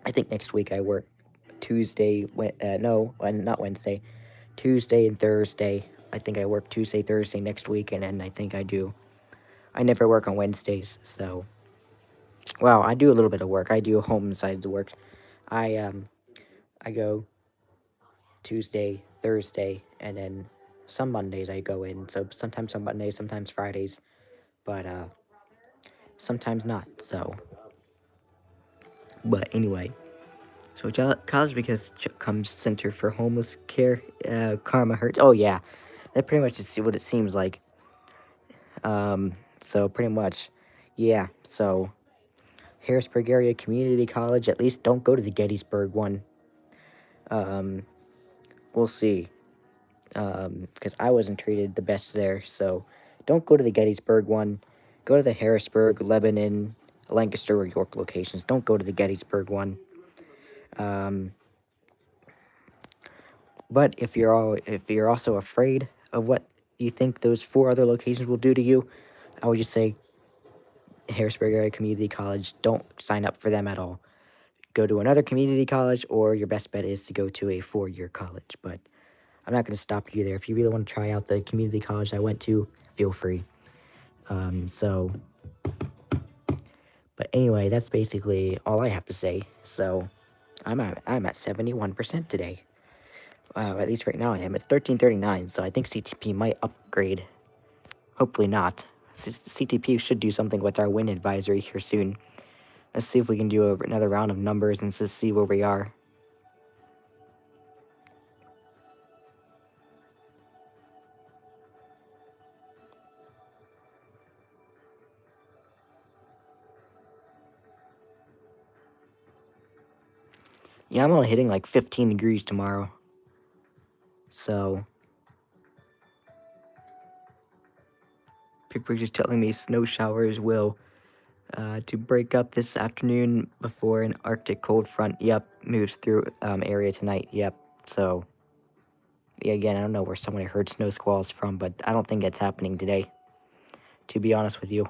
I think next week I work Tuesday. No, not Wednesday. Tuesday and Thursday. I think I work Tuesday, Thursday next week, and then I think I do. I never work on Wednesdays, so well, I do a little bit of work. I do home side of work. I go Tuesday, Thursday, and then some Mondays I go in. So sometimes on Mondays, sometimes Fridays, but sometimes not. So, but anyway, so college because comes Center for Homeless Care, Karma Hurts. Oh yeah, that pretty much is what it seems like. So pretty much, yeah. So Harrisburg Area Community College. At least don't go to the Gettysburg one. We'll see. Because I wasn't treated the best there. So don't go to the Gettysburg one. Go to the Harrisburg, Lebanon, Lancaster, or York locations. Don't go to the Gettysburg one. But if you're also afraid of what you think those 4 other locations will do to you, I would just say Harrisburg Area Community College. Don't sign up for them at all. Go to another community college, or your best bet is to go to a 4-year college. But I'm not going to stop you there. If you really want to try out the community college I went to, feel free. So, but anyway, that's basically all I have to say. So, I'm at 71% today. At least right now I am. It's 1339, so I think CTP might upgrade. Hopefully not. CTP should do something with our wind advisory here soon. Let's see if we can do another round of numbers and just see where we are. Yeah, I'm only hitting like 15 degrees tomorrow. So, people are just telling me snow showers will to break up this afternoon before an Arctic cold front, yep, moves through area tonight, yep. So, yeah, again, I don't know where someone heard snow squalls from, but I don't think it's happening today, to be honest with you.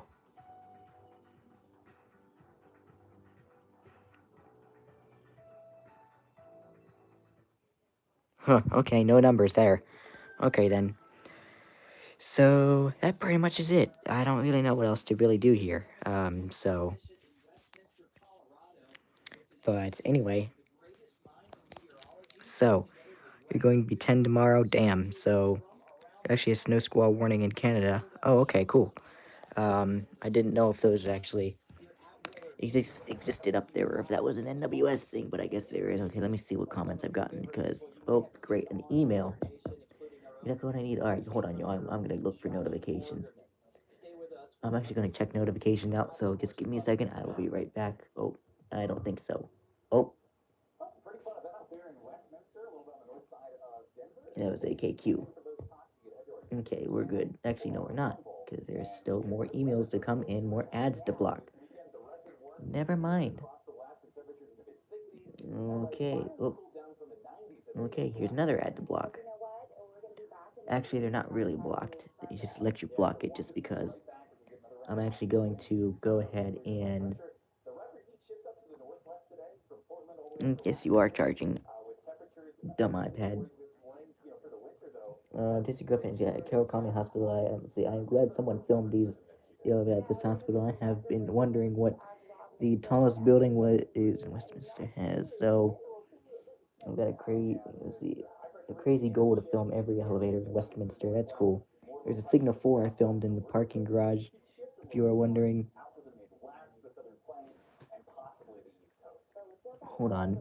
Huh, okay, no numbers there. Okay, then. So, that pretty much is it. I don't really know what else to really do here. But anyway, so, you're going to be 10 tomorrow? Damn, so, actually a snow squall warning in Canada. Oh, okay, cool. I didn't know if those actually existed up there or if that was an NWS thing, but I guess there is. Okay, let me see what comments I've gotten because, oh, great, an email. Exactly what I need. All right, hold on, yo. I'm gonna look for notifications. I'm actually gonna check notifications out, so just give me a second. I will be right back. Oh, I don't think so. Oh, that was AKQ. Okay, we're good. Actually, no, we're not, because there's still more emails to come in, more ads to block. Never mind. Okay. Oh. Okay, here's another ad to block. Actually, they're not really blocked. They just let you block it just because. I'm actually going to go ahead and. Yes, you are charging. Dumb iPad. This is Griffin at Carroll County Hospital. I am glad someone filmed these at this hospital. I have been wondering what the tallest building is Westminster has. So I've got a crazy goal to film every elevator in Westminster. That's cool. There's a Signal 4 I filmed in the parking garage. If you are wondering, hold on.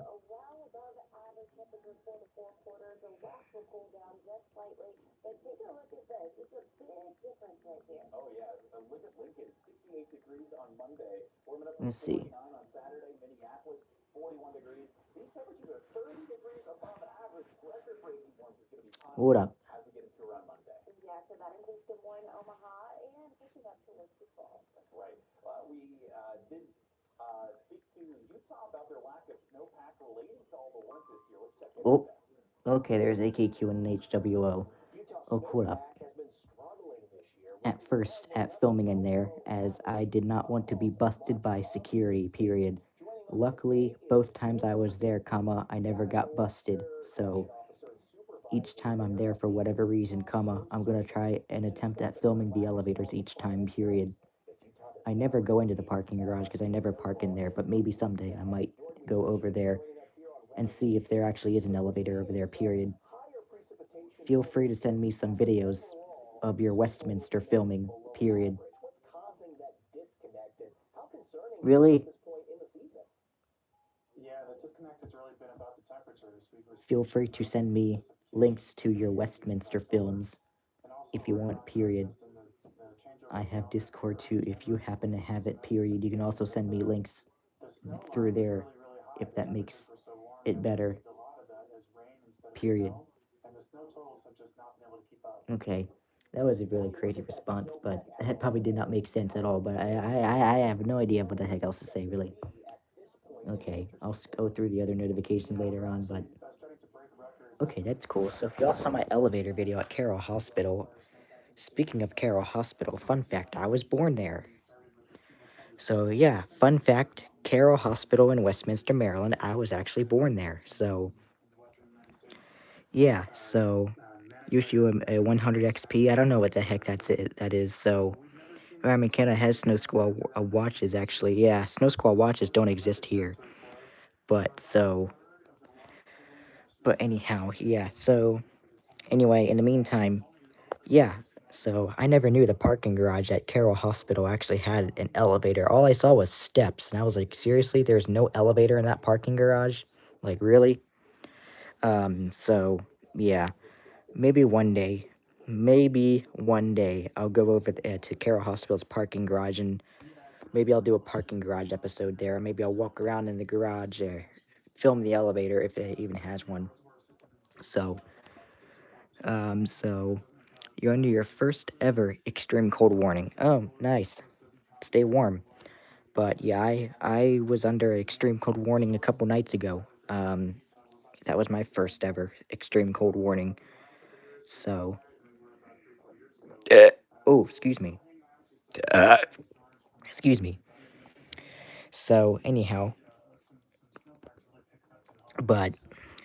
Let's see. Hold up. Oh, okay, there's AKQ and HWO. Oh, hold up. At first, at filming in there, as I did not want to be busted by security, period. Luckily, both times I was there, I never got busted, so each time I'm there for whatever reason, I'm gonna try and attempt at filming the elevators each time, period. I never go into the parking garage because I never park in there, but maybe someday I might go over there and see if there actually is an elevator over there, period. Feel free to send me some videos of your Westminster filming, period. Really? Feel free to send me links to your Westminster films if you want, period. I have Discord too if you happen to have it, period. You can also send me links through there if that makes it better, period. Okay, that was a really crazy response, but that probably did not make sense at all. But I have no idea what the heck else to say, really. Okay, I'll go through the other notifications later on, but okay, that's cool. So if y'all saw my elevator video at Carroll Hospital, speaking of Carroll Hospital, fun fact, I was born there. So yeah, fun fact, Carroll Hospital in Westminster, Maryland, I was actually born there. So yeah, so issue a 100 XP. I don't know what the heck that is. So I mean, Canada has snow squall watches actually. Yeah, snow squall watches don't exist here. But so But anyhow, yeah, so anyway, in the meantime, yeah, so I never knew the parking garage at Carroll Hospital actually had an elevator. All I saw was steps, and I was like, seriously, there's no elevator in that parking garage? Like, really? So yeah, maybe one day I'll go over to Carroll Hospital's parking garage, and maybe I'll do a parking garage episode there. Or maybe I'll walk around in the garage or film the elevator if it even has one. So, so you're under your first ever extreme cold warning. Oh, nice. Stay warm. But yeah, I was under extreme cold warning a couple nights ago. That was my first ever extreme cold warning. So, oh, excuse me. Excuse me. So, anyhow, but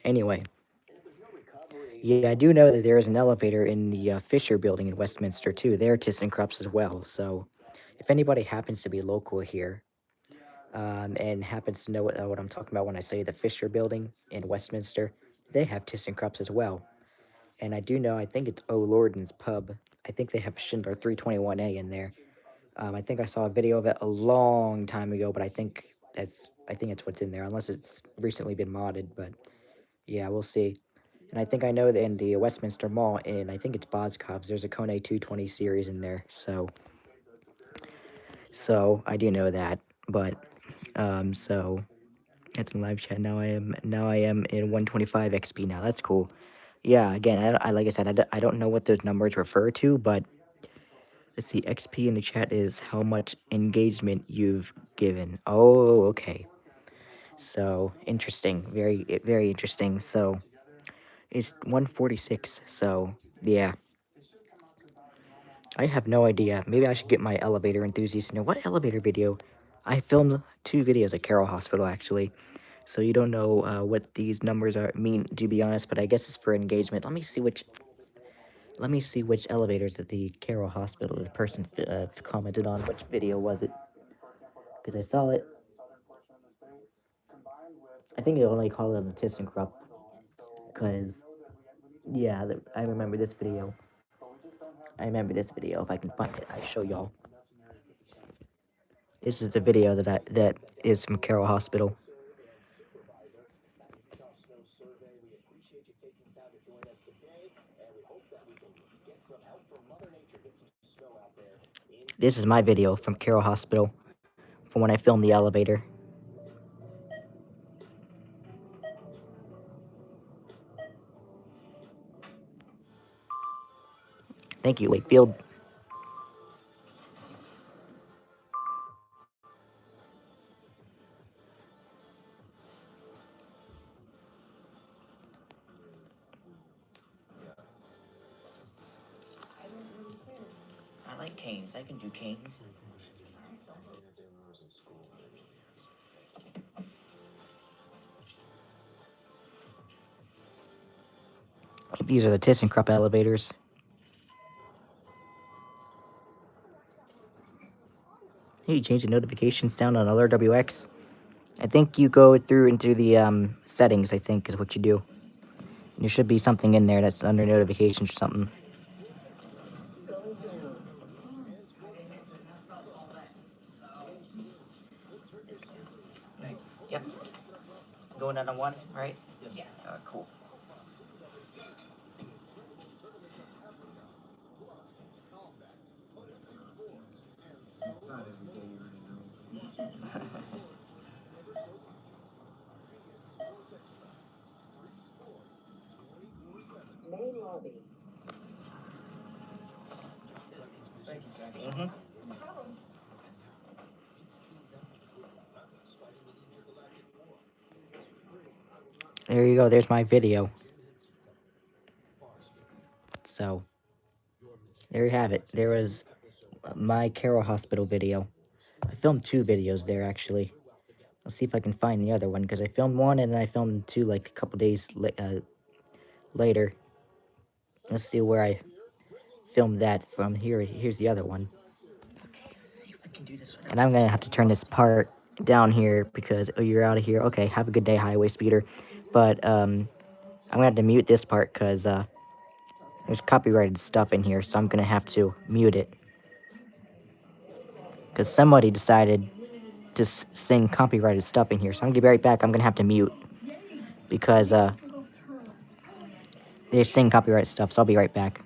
anyway, yeah, I do know that there is an elevator in the Fisher building in Westminster too. There, ThyssenKrupps as well. So, if anybody happens to be local here, and happens to know what I'm talking about when I say the Fisher building in Westminster, they have ThyssenKrupps as well. And I do know, I think it's O'Lorden's Pub. I think they have Schindler 321A in there. I think I saw a video of it a long time ago, but I think it's what's in there, unless it's recently been modded. But yeah, we'll see. And I think I know that in the Westminster Mall, and I think it's Boscov's, there's a Kone 220 series in there. So I do know that. But so it's in live chat now. I am in 125 XP now. That's cool. Yeah, again, I like I said, I don't know what those numbers refer to, but let's see. XP in the chat is how much engagement you've given. Oh, okay. So interesting. Very interesting. So it's 146. So yeah, I have no idea. Maybe I should get my elevator enthusiast to know what elevator video. I filmed 2 videos at Carroll Hospital actually. So you don't know what these numbers mean, to be honest, but I guess it's for engagement. Let me see which elevators at the Carroll Hospital the person commented on. Which video was it? Because I saw it. I think it only called it the ThyssenKrupp. Because, yeah, I remember this video. I remember this video. If I can find it, I show y'all. This is the video that is from Carroll Hospital. This is my video from Carroll Hospital from when I filmed the elevator. Thank you, Wakefield. I like canes. I can do canes. These are the ThyssenKrupp elevators. Hey, you change the notifications down on LRWX. I think you go through into the settings, I think is what you do. There should be something in there that's under notifications or something. Yep. Going down to 1, right? Yeah. Cool. Main lobby. Mm-hmm. There you go. There's my video. So, there you have it. There was my Carroll Hospital video. I filmed 2 videos there, actually. Let's see if I can find the other one, because I filmed one and then I filmed 2, like, a couple days later. Let's see where I filmed that from. Here's the other one. Okay, let's see if I can do this one. And I'm going to have to turn this part down here, because, oh, you're out of here. Okay, have a good day, highway speeder. But, I'm gonna have to mute this part because there's copyrighted stuff in here, so I'm gonna have to mute it. Because somebody decided to sing copyrighted stuff in here, so I'm gonna be right back. I'm gonna have to mute because they sing copyrighted stuff, so I'll be right back.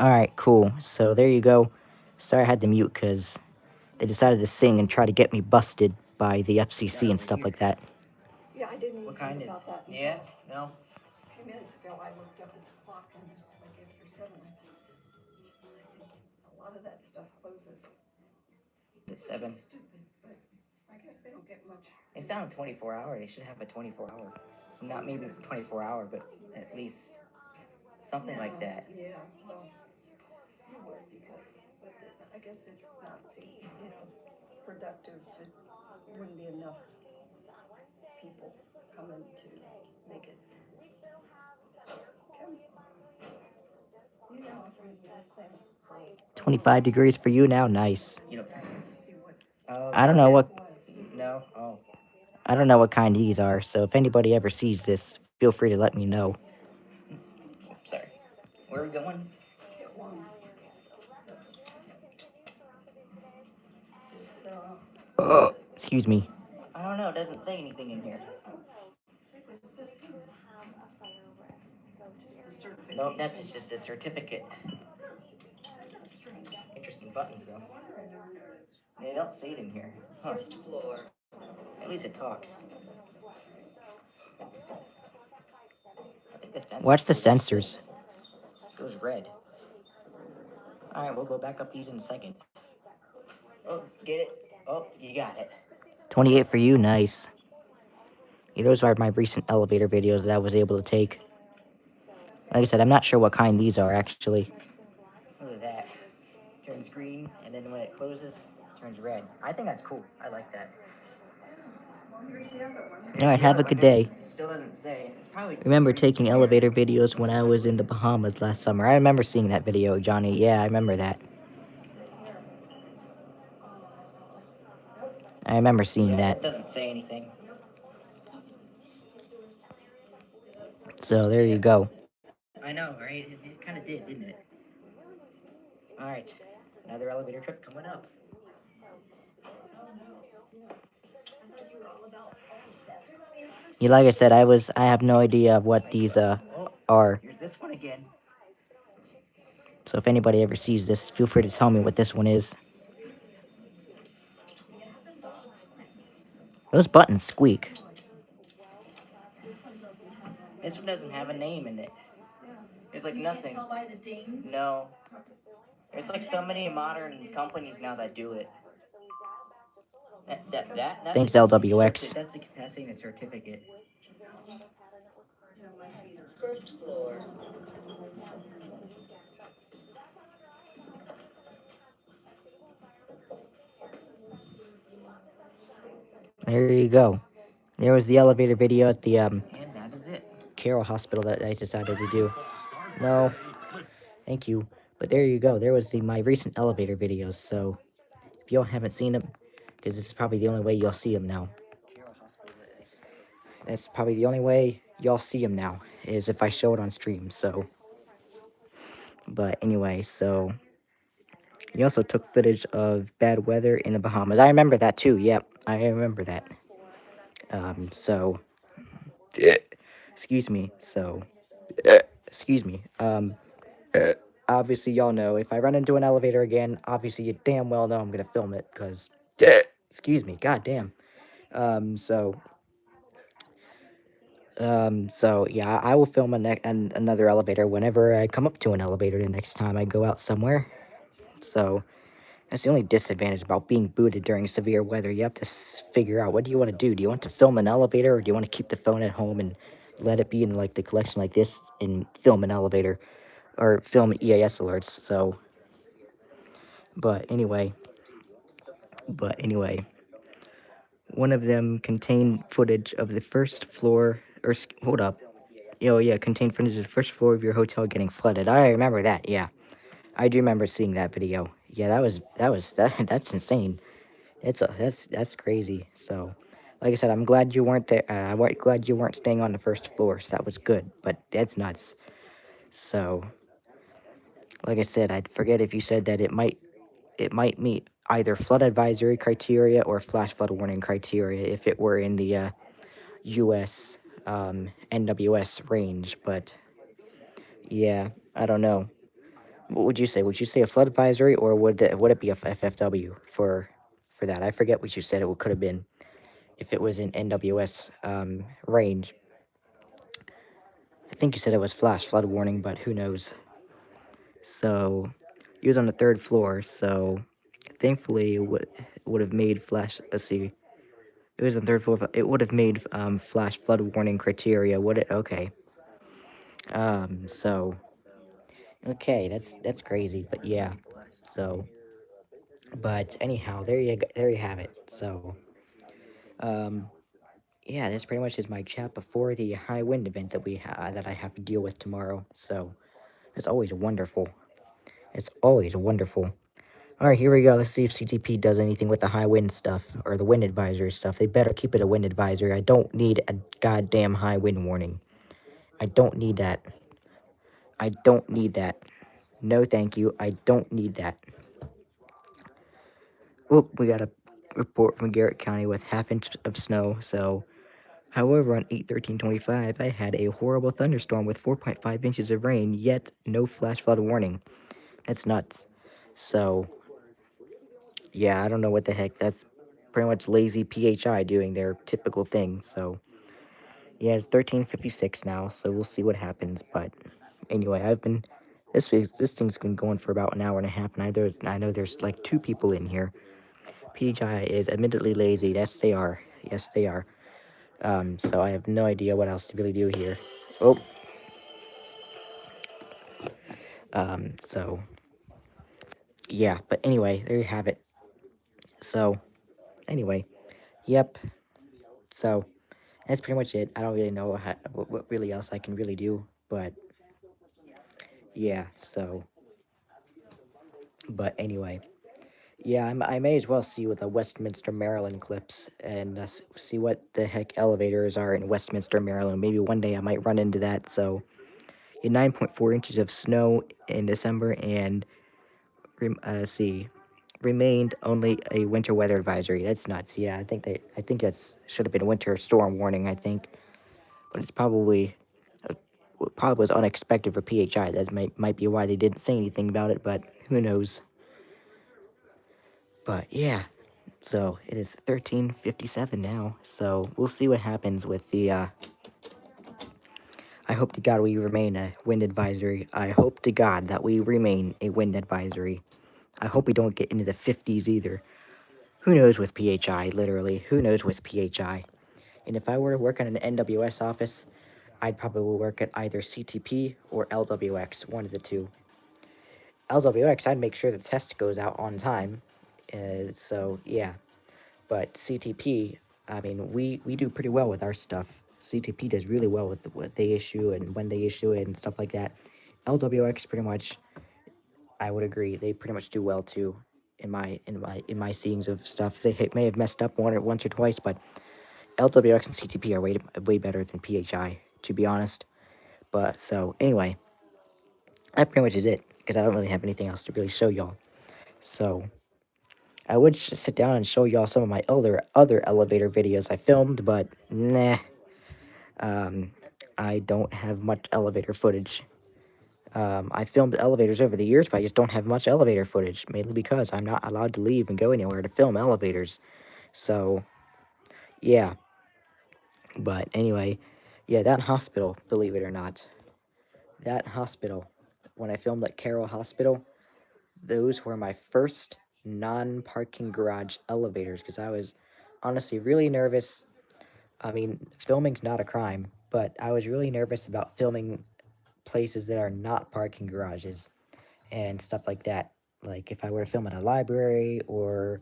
Alright, cool. So there you go. Sorry I had to mute because they decided to sing and try to get me busted by the FCC and stuff like that. Yeah, I didn't What even kind think of? about that. Yeah, no. A few minutes ago, I looked up at the clock and like after 7, I think a lot of that stuff closes. It's 7. Stupid, but I guess they don't get much. It's not a 24-hour. They should have a 24-hour. Not maybe 24-hour, but at least something like that. Yeah, well, you would because, but I guess it's not, productive. It wouldn't be enough people coming to make it. This thing for 25 degrees for you now. Nice. see what I don't know what was. No. Oh. I don't know what kind these are, so if anybody ever sees this, feel free to let me know. Sorry. Where are we going? Get one. It's Excuse me. I don't know. It doesn't say anything in here. just a certificate. Nope, that's just a certificate. Interesting buttons, though. They don't say it in here. Huh. First floor. At least it talks. I think the sensors. Watch the sensors. It goes red. Alright, we'll go back up these in a second. Oh, get it? Oh, you got it. 28 for you, nice. Yeah, those are my recent elevator videos that I was able to take. Like I said, I'm not sure what kind these are, actually. Look at that. Turns green, and then when it closes, turns red. I think that's cool. I like that. Alright, have a good day. Still doesn't say. It's probably. Remember taking elevator videos when I was in the Bahamas last summer. I remember seeing that video, Johnny. Yeah, I remember that. I remember seeing that. It doesn't say anything. So there you go. I know, right? It kind of did, didn't it? Alright. Another elevator trip coming up. Yeah, like I said, I have no idea of what these are. Here's this one again. So if anybody ever sees this, feel free to tell me what this one is. Those buttons squeak. This one doesn't have a name in it. There's like nothing. No. There's like so many modern companies now that do it. Thanks, LWX. That's the capacity and certificate. First floor. There you go. There was the elevator video at the and that is it. Carroll Hospital that I decided to do. No, thank you. But there you go. There was my recent elevator videos. So if y'all haven't seen them, because this is probably the only way you'll see them now. That's probably the only way y'all see them now is if I show it on stream. So, but anyway, so he also took footage of bad weather in the Bahamas. I remember that too. Yep, I remember that. So, excuse me. So, excuse me. Obviously, y'all know if I run into an elevator again, obviously you damn well know I'm gonna film it because, excuse me, goddamn. So yeah, I will film another elevator whenever I come up to an elevator the next time I go out somewhere. So that's the only disadvantage about being booted during severe weather. You have to figure out what do you want to do. Do you want to film an elevator, or do you want to keep the phone at home and let it be in like the collection like this and film an elevator or film EAS alerts? So But anyway, but anyway, one of them contained footage of the first floor, or hold up, oh yeah, contained footage of the first floor of your hotel getting flooded. I remember that. Yeah, I do remember seeing that video. Yeah, that's insane. That's crazy. So, like I said, I'm glad you weren't there. Glad you weren't staying on the first floor. So that was good. But that's nuts. So, like I said, I forget if you said that it might meet either flood advisory criteria or flash flood warning criteria if it were in the U.S. NWS range. But yeah, I don't know. What would you say? Would you say a flood advisory, or would it be a FFW for that? I forget what you said it could have been if it was in NWS range. I think you said it was flash flood warning, but who knows? So he was on the third floor, so thankfully it would have made flash. Let's see. It was on the third floor. It would have made flash flood warning criteria. Would it? Okay. So okay, that's crazy, but yeah. So, but anyhow, there you have it. So, um, yeah, that's pretty much is my chat before the high wind event that I have to deal with tomorrow. So it's always wonderful. It's always wonderful. All right, here we go. Let's see if CTP does anything with the high wind stuff or the wind advisory stuff. They better keep it a wind advisory. I don't need a goddamn high wind warning. I don't need that. I don't need that. No, thank you. I don't need that. Oop, we got a report from Garrett County with half-inch of snow. So, however, on 8/13/25, I had a horrible thunderstorm with 4.5 inches of rain, yet no flash flood warning. That's nuts. So, yeah, I don't know what the heck. That's pretty much lazy PHI doing their typical thing. So, yeah, it's 13:56 now. So we'll see what happens. But anyway, this thing's been going for about an hour and a half, and I know there's like two people in here. PHI is admittedly lazy. Yes, they are. Yes, they are. So I have no idea what else to really do here. Oh, so yeah. But anyway, there you have it. So anyway, yep. So that's pretty much it. I don't really know what really else I can really do, but yeah. So, but anyway, yeah, I may as well see with the Westminster, Maryland clips and see what the heck elevators are in Westminster, Maryland. Maybe one day I might run into that. So, 9.4 inches of snow in December, and see, remained only a winter weather advisory. That's nuts. Yeah, I think that's should have been a winter storm warning. I think, but it's probably was unexpected for PHI. That might be why they didn't say anything about it. But who knows? But yeah, so it is 13:57 now. So we'll see what happens with the. I hope to God we remain a wind advisory. I hope to God that we remain a wind advisory. I hope we don't get into the 50s either. Who knows with PHI, literally? Who knows with PHI? And if I were to work in an NWS office, I'd probably work at either CTP or LWX, one of the two. LWX, I'd make sure the test goes out on time. So, yeah. But CTP, I mean, we do pretty well with our stuff. CTP does really well with what they issue and when they issue it and stuff like that. LWX pretty much, I would agree, they pretty much do well too. In my seeings of stuff, they may have messed up once or twice, but LWX and CTP are way better than PHI, to be honest. But so anyway, that pretty much is it because I don't really have anything else to really show y'all. So I would sit down and show y'all some of my other elevator videos I filmed, but nah, I don't have much elevator footage. I filmed elevators over the years, but I just don't have much elevator footage, mainly because I'm not allowed to leave and go anywhere to film elevators. So yeah, but anyway, yeah, that hospital, believe it or not, that hospital, when I filmed at Carroll Hospital, those were my first non-parking garage elevators because I was honestly really nervous. I mean, filming's not a crime, but I was really nervous about filming places that are not parking garages and stuff like that. Like if I were to film at a library or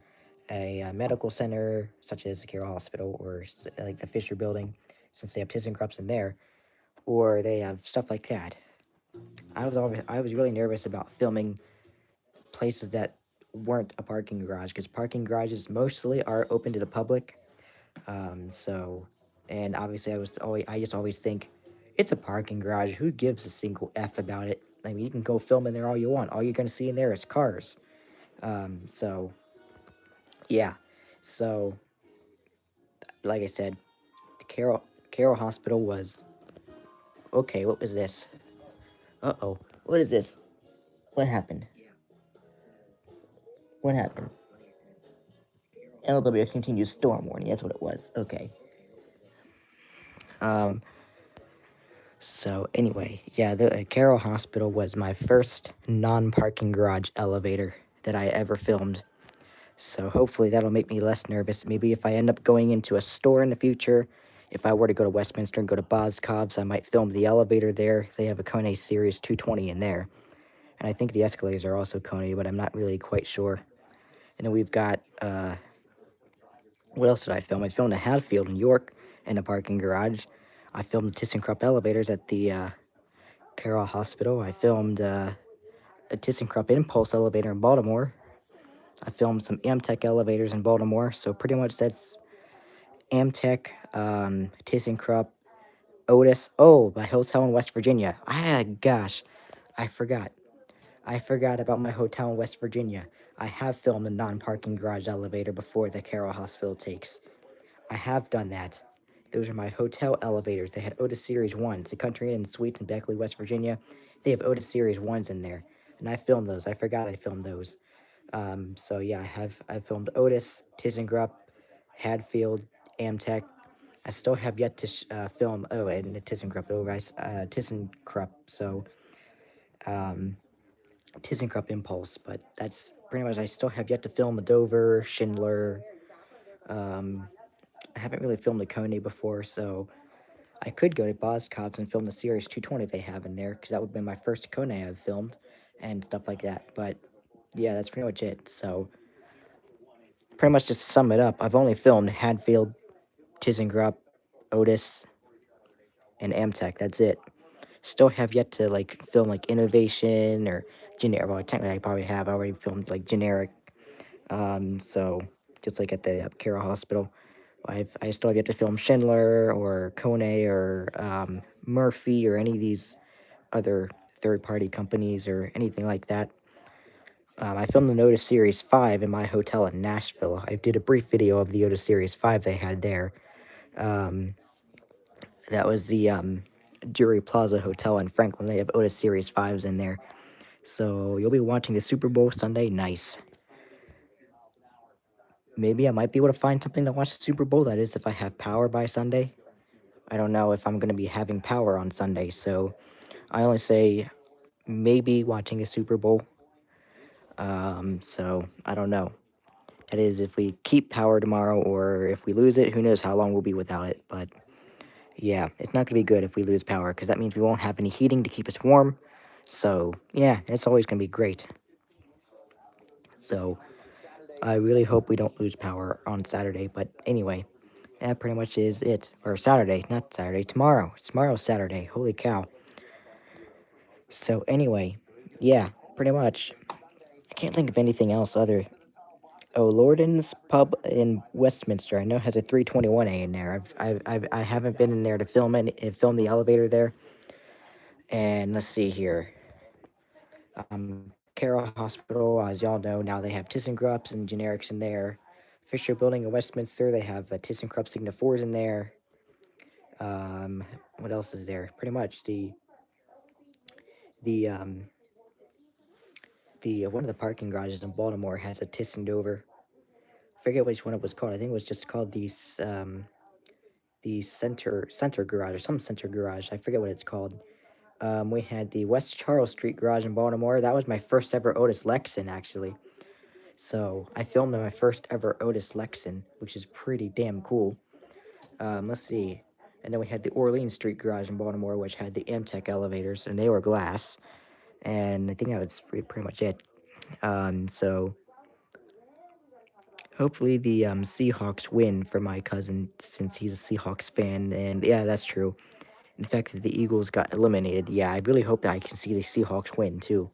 a medical center, such as the Carroll Hospital or like the Fisher Building, since they have ThyssenKrupps in there, or they have stuff like that. I was really nervous about filming places that weren't a parking garage because parking garages mostly are open to the public. So, and obviously I just always think it's a parking garage. Who gives a single F about it? I mean, you can go film in there all you want. All you're gonna see in there is cars. So yeah. So like I said, Carroll Hospital was okay. What was this? Uh-oh. What is this? What happened? What happened? LW continues storm warning. That's what it was. Okay. Um. So anyway, yeah, the Carroll Hospital was my first non-parking garage elevator that I ever filmed. So hopefully that'll make me less nervous. Maybe if I end up going into a store in the future, if I were to go to Westminster and go to Boscov's, I might film the elevator there. They have a Kone Series 220 in there. And I think the escalators are also Kone, but I'm not really quite sure. And then we've got, what else did I film? I filmed a Hatfield in York in a parking garage. I filmed the ThyssenKrupp elevators at the Carroll Hospital. I filmed a ThyssenKrupp Impulse elevator in Baltimore. I filmed some Amtech elevators in Baltimore. So pretty much that's Amtech, ThyssenKrupp, Otis. Oh, my hotel in West Virginia. Gosh, I forgot. I forgot about my hotel in West Virginia. I have filmed a non-parking garage elevator before the Carroll Hospital takes. I have done that. Those are my hotel elevators. They had Otis Series 1s. The Country Inn Suites in Beckley, West Virginia. They have Otis Series 1s in there. And I filmed those. I forgot I filmed those. So yeah, I've filmed Otis, ThyssenKrupp, Hadfield, Amtech. I still have yet to film. Oh, and the ThyssenKrupp. Oh, right, ThyssenKrupp. So ThyssenKrupp Impulse. But that's pretty much. I still have yet to film a Dover, Schindler. I haven't really filmed a Kone before, so I could go to Boscov's and film the Series 220 they have in there, because that would be my first Kone I've filmed, and stuff like that. But yeah, that's pretty much it. So pretty much just to sum it up, I've only filmed Hadfield, ThyssenKrupp, Otis, and Amtech. That's it. Still have yet to like film like Innovation or generic. Well, technically I probably have already filmed like generic. So just like at the Carroll Hospital, I still have yet to film Schindler or Kone or Murphy or any of these other third-party companies or anything like that. I filmed the Otis Series 5 in my hotel in Nashville. I did a brief video of the Otis Series 5 they had there. That was the Jury Plaza Hotel in Franklin. They have Otis Series 5s in there. So you'll be watching the Super Bowl Sunday. Nice. Maybe I might be able to find something to watch the Super Bowl. That is, if I have power by Sunday. I don't know if I'm going to be having power on Sunday. So I only say maybe watching the Super Bowl. So I don't know. That is, if we keep power tomorrow or if we lose it, who knows how long we'll be without it. But yeah, it's not going to be good if we lose power because that means we won't have any heating to keep us warm. So yeah, it's always going to be great. So I really hope we don't lose power on Saturday. But anyway, that pretty much is it. Or Saturday, not Saturday, tomorrow. Tomorrow's Saturday. Holy cow. So anyway, yeah, pretty much. I can't think of anything else other. Oh, Lorden's Pub in Westminster. I know has a 321A in there. I haven't been in there to film the elevator there. And let's see here. Carroll Hospital, as y'all know, now they have ThyssenKrupps and generics in there. Fisher Building in Westminster, they have ThyssenKrupp Signa 4s in there. What else is there? Pretty much the one of the parking garages in Baltimore has a Thyssen Dover. I forget which one it was called. I think it was just called the center garage or some center garage. I forget what it's called. We had the West Charles Street garage in Baltimore. That was my first ever Otis Lexan, actually. So I filmed my first ever Otis Lexan, which is pretty damn cool. Let's see. And then we had the Orleans Street garage in Baltimore, which had the Amtech elevators, and they were glass. And I think that was pretty much it. So hopefully the Seahawks win for my cousin since he's a Seahawks fan. And yeah, that's true. In fact, that the Eagles got eliminated. Yeah, I really hope that I can see the Seahawks win too.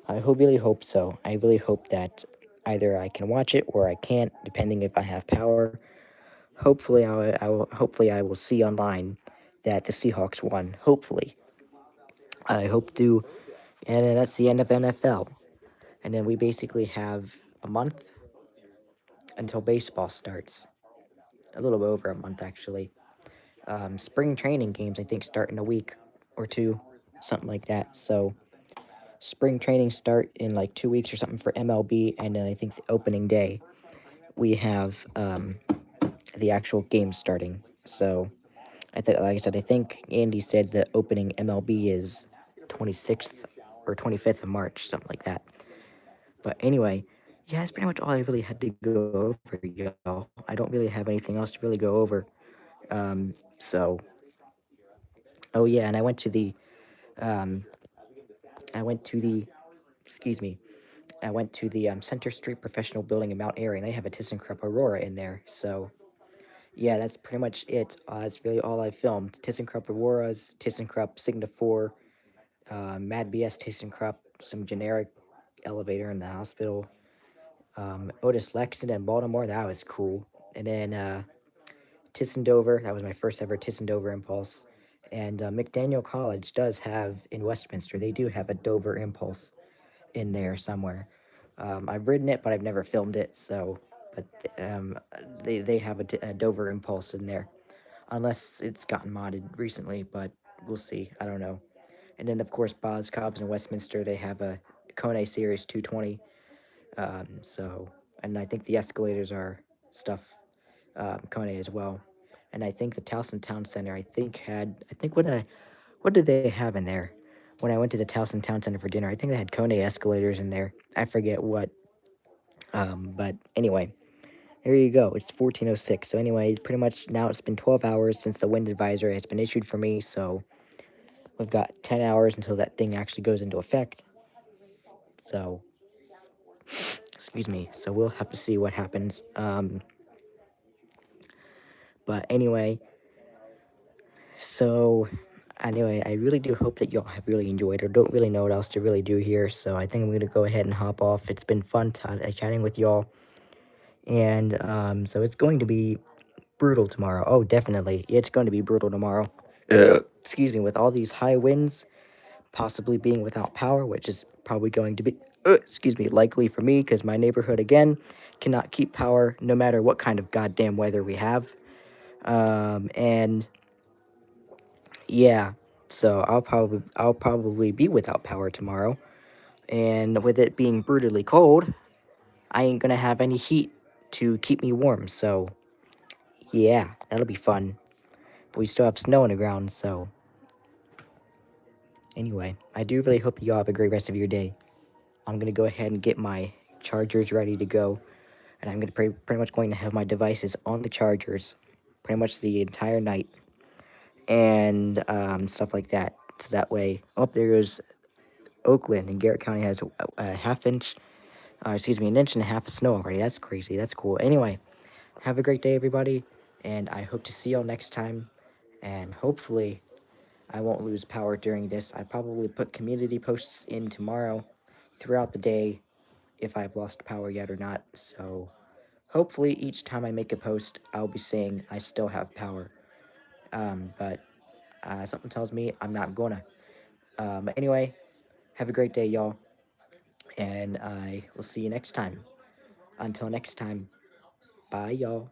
Really hope so. I really hope that either I can watch it or I can't, depending if I have power. Hopefully I will see online that the Seahawks won. Hopefully, I hope to, and then that's the end of NFL. And then we basically have a month until baseball starts. A little over a month actually. Spring training games I think start in a week or two, something like that. So spring training start in like 2 weeks or something for MLB, and then I think the opening day we have the actual game starting. So like I said, I think Andy said the opening MLB is 26th or 25th of March, something like that. But anyway, yeah, that's pretty much all I really had to go over, y'all. I don't really have anything else to really go over. So, oh yeah, and um, I went to the, excuse me, I went to the Center Street Professional Building in Mount Airy, and they have a ThyssenKrupp Aurora in there. So, yeah, that's pretty much it. That's really all I filmed. ThyssenKrupp Auroras, ThyssenKrupp Signa 4, Mad BS ThyssenKrupp, some generic elevator in the hospital, Otis Lexington in Baltimore, that was cool. And then Tissandover, that was my first ever Tissandover Impulse. And McDaniel College does have, in Westminster, they do have a Dover Impulse in there somewhere. I've ridden it, but I've never filmed it, so, but they have a Dover Impulse in there. Unless it's gotten modded recently, but we'll see. I don't know. And then, of course, Boscov's in Westminster, they have a Kone Series 220. So, and I think the escalators are stuff Kone as well. And I think the Towson Town Center, I think what did they have in there? When I went to the Towson Town Center for dinner, I think they had Kone escalators in there. I forget what. But anyway, there you go. It's 14:06. So anyway, pretty much now it's been 12 hours since the wind advisory has been issued for me. So we've got 10 hours until that thing actually goes into effect. So, excuse me. So we'll have to see what happens. But anyway, so anyway, I really do hope that y'all have really enjoyed or don't really know what else to really do here. So I think I'm going to go ahead and hop off. It's been fun chatting with y'all. And so it's going to be brutal tomorrow. Oh, definitely. It's going to be brutal tomorrow. Excuse me, with all these high winds, possibly being without power, which is probably going to be, excuse me, likely for me because my neighborhood, again, cannot keep power no matter what kind of goddamn weather we have. And yeah, so I'll probably be without power tomorrow. And with it being brutally cold, I ain't gonna have any heat to keep me warm. So yeah, that'll be fun. But we still have snow on the ground, so anyway, I do really hope that y'all have a great rest of your day. I'm gonna go ahead and get my chargers ready to go, and I'm gonna pretty much going to have my devices on the chargers pretty much the entire night and stuff like that. So that way, oh, there goes Oakland, and Garrett County has a half inch, excuse me, an inch and a half of snow already. That's crazy. That's cool. Anyway, have a great day, everybody, and I hope to see y'all next time. And hopefully, I won't lose power during this. I probably put community posts in tomorrow throughout the day if I've lost power yet or not. So hopefully, each time I make a post, I'll be saying I still have power. But something tells me I'm not gonna. Anyway, have a great day, y'all, and I will see you next time. Until next time, bye, y'all.